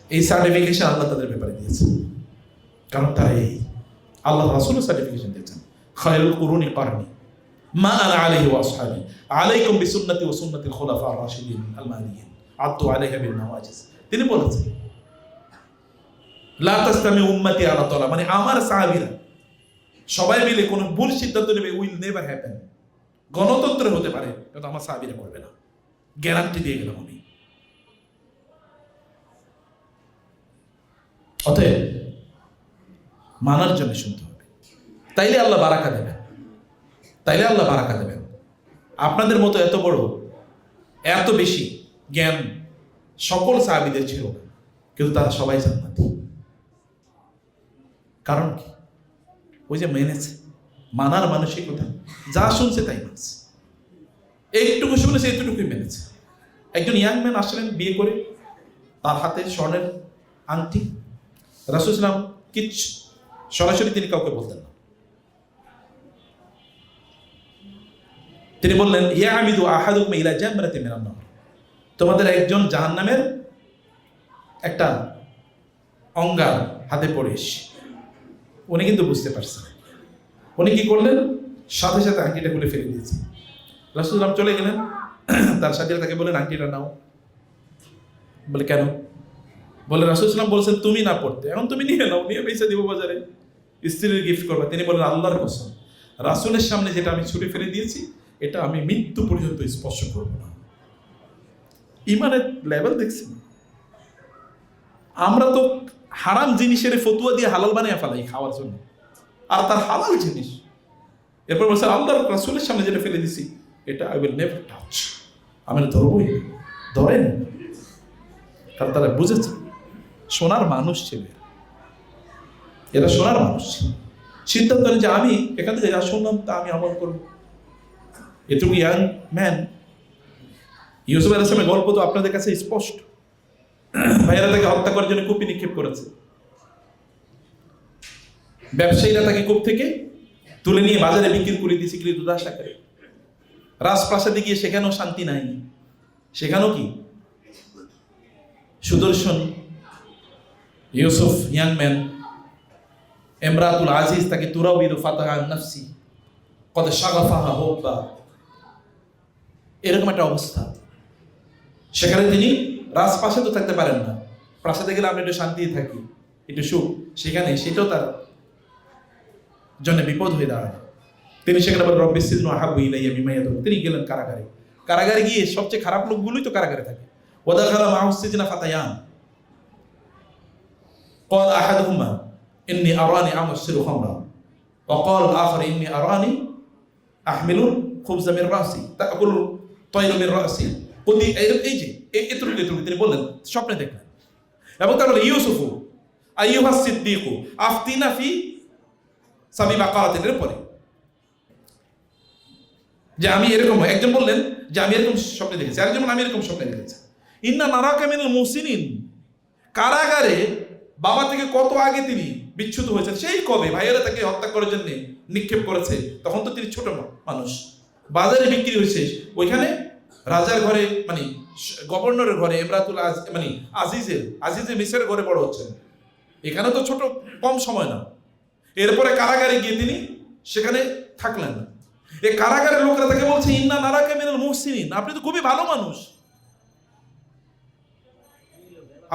এই সার্টিফিকেশন আল্লাহ তাদের ব্যাপারে দিয়েছেন, কারণ তারা এই আল্লাহ রাসূলের সার্টিফিকেশন দিয়েছেন খায়রুল কুরুনি কারনি মা আনা আলাইহি ওয়া আসহাবি আলাইকুম বিসুন্নতি ওয়া সুন্নাতিল খুলাফা আর-রাশিদিন আল মাহদিয়িন আদু আলাইহা বিন নওয়াজিজ। তিনি বলেছেন লা তাসতামি উম্মতি আলা তালা, মানে আমার সাহাবীরা সবাই মিলে কোন ভুল সিদ্ধান্ত নেবে, উইল নেভার হ্যাপেন। গণতন্ত্র হতে পারে কিন্তু আমার সাহাবীরা করবে না, গ্যারান্টি দিয়ে গেলাম আমি। অতএব মানার জন্য শুনতে হবে, তাইলে আল্লাহ বারাকা দেবেন, তাইলে আল্লাহ বারাকা দেবেন। আপনাদের মতো এত বড়, এত বেশি জ্ঞান সকল সাহাবীদের ছিল না, কিন্তু তারা সবাই জান্নাতি। কারণ কি? ওই যে মেনেছে, মানার মানসিকতা, যা শুনছে তাই মানছে, একটুকু শুনেছে এতটুকুই মেনেছে। একজন ইয়াং ম্যান আসলেন বিয়ে করে, তার হাতে স্বর্ণের আংটি, রাসূল সাল্লাল্লাহু আলাইহি ওয়াসাল্লাম কিচ্ছু সরাসরি তিনি কাউকে বলতেন না। তিনি বললেন ইয়া আমিদু আহাদুকুম ইলা জামরাতিন মিনান নার, তোমাদের একজন জাহান্নামের একটা অঙ্গার হাতে পড়িস। উনি কিন্তু বুঝতে পারছেন, উনি কি করলেন, সাথে সাথে আংটিটা খুলে ফেলে দিয়েছেন। রাসূল সাল্লাল্লাহু আলাইহি ওয়াসাল্লাম চলে গেলেন, তার সাথীরা তাকে বলেন আংটিটা নাও। বলে কেন? বলে রাসূল সাল্লাল্লাহু আলাইহি ওয়াসাল্লাম বলছেন তুমি না পড়তে, এখন তুমি নিয়ে নাও, নিয়ে পয়সা দিব বাজারে, স্ত্রীর গিফট করবে। তিনি বলেন আল্লাহর কসম, রাসূলের সামনে যেটা আমি ছুঁড়ে ফেলে দিয়েছি এটা আমি মৃত্যু পর্যন্ত স্পর্শ করব না। ইমানের লেভেল দেখছেন? আমরা তো হারাম জিনিসের ফতুয়া দিয়ে হালাল বানিয়ে ফেলাই খাওয়ার জন্য, আর তার হালাল জিনিস। এরপর বলছে আল্লাহর রাসূলের সামনে যেটা ফেলে দিছি এটা আই উইল নেভার টাচ, আমি ধরবই, ধরেন। কারণ তারা বুঝেছে সোনার মানুষ ছিল, এরা সোনার মানুষ। সিদ্ধান্ত নেন যে আমি এখান থেকে যা শুনলাম তা আমি আমল করব। এটুকু ইয়াং ম্যান, ইউসুফ আলাইহিস সালামের গল্প তো আপনাদের কাছে স্পষ্ট। ভাইয়েরা তাকে হত্যা করার জন্য কূপে নিক্ষেপ করেছে, ব্যবসায়ীরা তাকে কূপ থেকে তুলে নিয়ে বাজারে বিক্রি করে দিয়েছে দুর্দশা করে। রাজপ্রাসাদে গিয়ে সেখানেও শান্তি নাই, সেখানেও কি সুদর্শন ইউসুফ ইয়াং ম্যান, ইমরাতুল আজিজ তাকে তুরাউইদু ফাতাহা আন নাফসি কদ শাগাফাহা হুব্বা, এরকম একটা অবস্থা। সেখানে তিনি রাজপ্রাসাদে থাকতে পারেন না, প্রাসাদে গেলে আমরা একটু শান্তি থাকি, একটু সুখ, সেখানে সেটাও তার জন্য বিপদ হয়ে দাঁড়ায়। তিনি সেখানে বলেন রব্বি সিজনু আহাব্বু ইলাইয়া মিম্মা ইয়াদউন, তিনি গেলেন কারাগারে। কারাগারে গিয়ে সবচেয়ে খারাপ লোকগুলোই তো কারাগারে থাকে। ওয়াদাখালা মা'আহু সিজনা ফাতায়ান قال احدهما اني اراني اعصر خمرا وقال الاخر اني اراني احمل خبز من راسي تاكل طير من راسي قل এই যে এতটুকু তিনি বললেন স্বপ্নে দেখলেন। এবং তারপরে ইউসুফু আইয়ুহা সিদ্দিকু আফতিনা ফি সাবি বাকারাতিনের পরে যে আমি এরকম, একজন বললেন যে আমি এরকম স্বপ্নে দেখেছি, আরেকজন আমি এরকম স্বপ্নে দেখেছি। ইন্না নারাকা মিনাল মুহসিনিন, কারাগারে বাবা থেকে কত আগে তিনি বিচ্যুত হয়েছেন, সেই কবে ভাইয়েরা তাকে হত্যা করার জন্য নিক্ষেপ করেছে, তখন তো তিনি ছোট মানুষ। বাজারে বিক্রি হয়েছে, ওইখানে রাজার ঘরে মানে গভর্নরের ঘরে ইমরাতুল মানে আজিজে মিসরের ঘরে বড় হচ্ছেন, এখানে তো ছোট কম সময় না। এরপরে কারাগারে গিয়ে তিনি সেখানে থাকলেন। এই কারাগারের লোকরা তাকে বলছে ইন্না নারাকা মিনাল মুহসিনিন, আপনি তো খুবই ভালো মানুষ,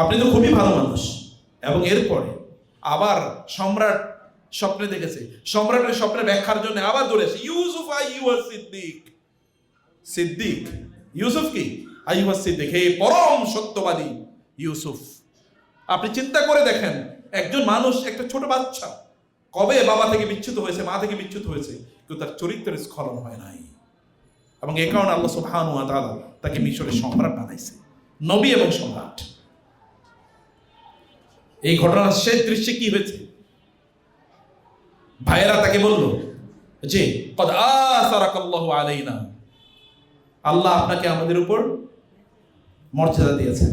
আপনি তো খুবই ভালো মানুষ। এবং এরপরে আবার সম্রাট স্বপ্নে দেখেছে, সম্রাটের স্বপ্নের ব্যাখ্যার জন্য আবার দৌড়ে আসে ইউসুফ আইয়ুহা সিদ্দিক, সিদ্দিক ইউসুফ কি আইয়ুহা সিদ্দিক, হে পরম সত্যবাদী ইউসুফ। আপনি চিন্তা করে দেখেন, একজন মানুষ, একটা ছোট বাচ্চা কবে বাবা থেকে বিচ্যুত হয়েছে, মা থেকে বিচ্যুত হয়েছে, কিন্তু তার চরিত্রের স্খলন হয় নাই। এবং এই কারণে আল্লাহ সুবহানাহু ওয়া তাআলা তাকে মিশরের সম্রাট বানাইছে, নবী এবং সম্রাট। এই ঘটনার শেষ দৃশ্যে কি হয়েছে, ভাইয়েরা তাকে বলল যে কদ আসারাকাল্লাহু আলাইনা, আল্লাহ আপনাকে আমাদের উপর মর্যাদা দিয়েছেন।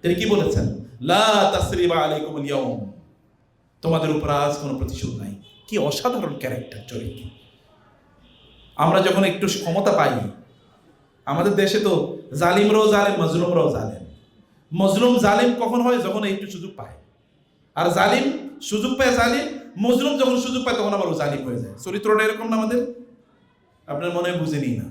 তিনি কি বলেছেন, লা তাসরিবা আলাইকুমুল ইয়াউম, তোমাদের উপর আজ কোনো প্রতিশোধ নাই। কি অসাধারণ ক্যারেক্টার, চরিত্র। আমরা যখন একটু ক্ষমতা পাই, আমাদের দেশে তো জালিমরাও জালেম, মজলুমরাও জালেম। মজলুম জালিম কখন হয়, যখন একটু সুযোগ পায়, আর জালিম সুযোগ পায় জালিম, মজলুম যখন সুযোগ পায় তখন আবার জালিম হয়ে যায়। চরিত্রটা এরকম না আমাদের, আপনার মনে হয় বুঝে নিই না।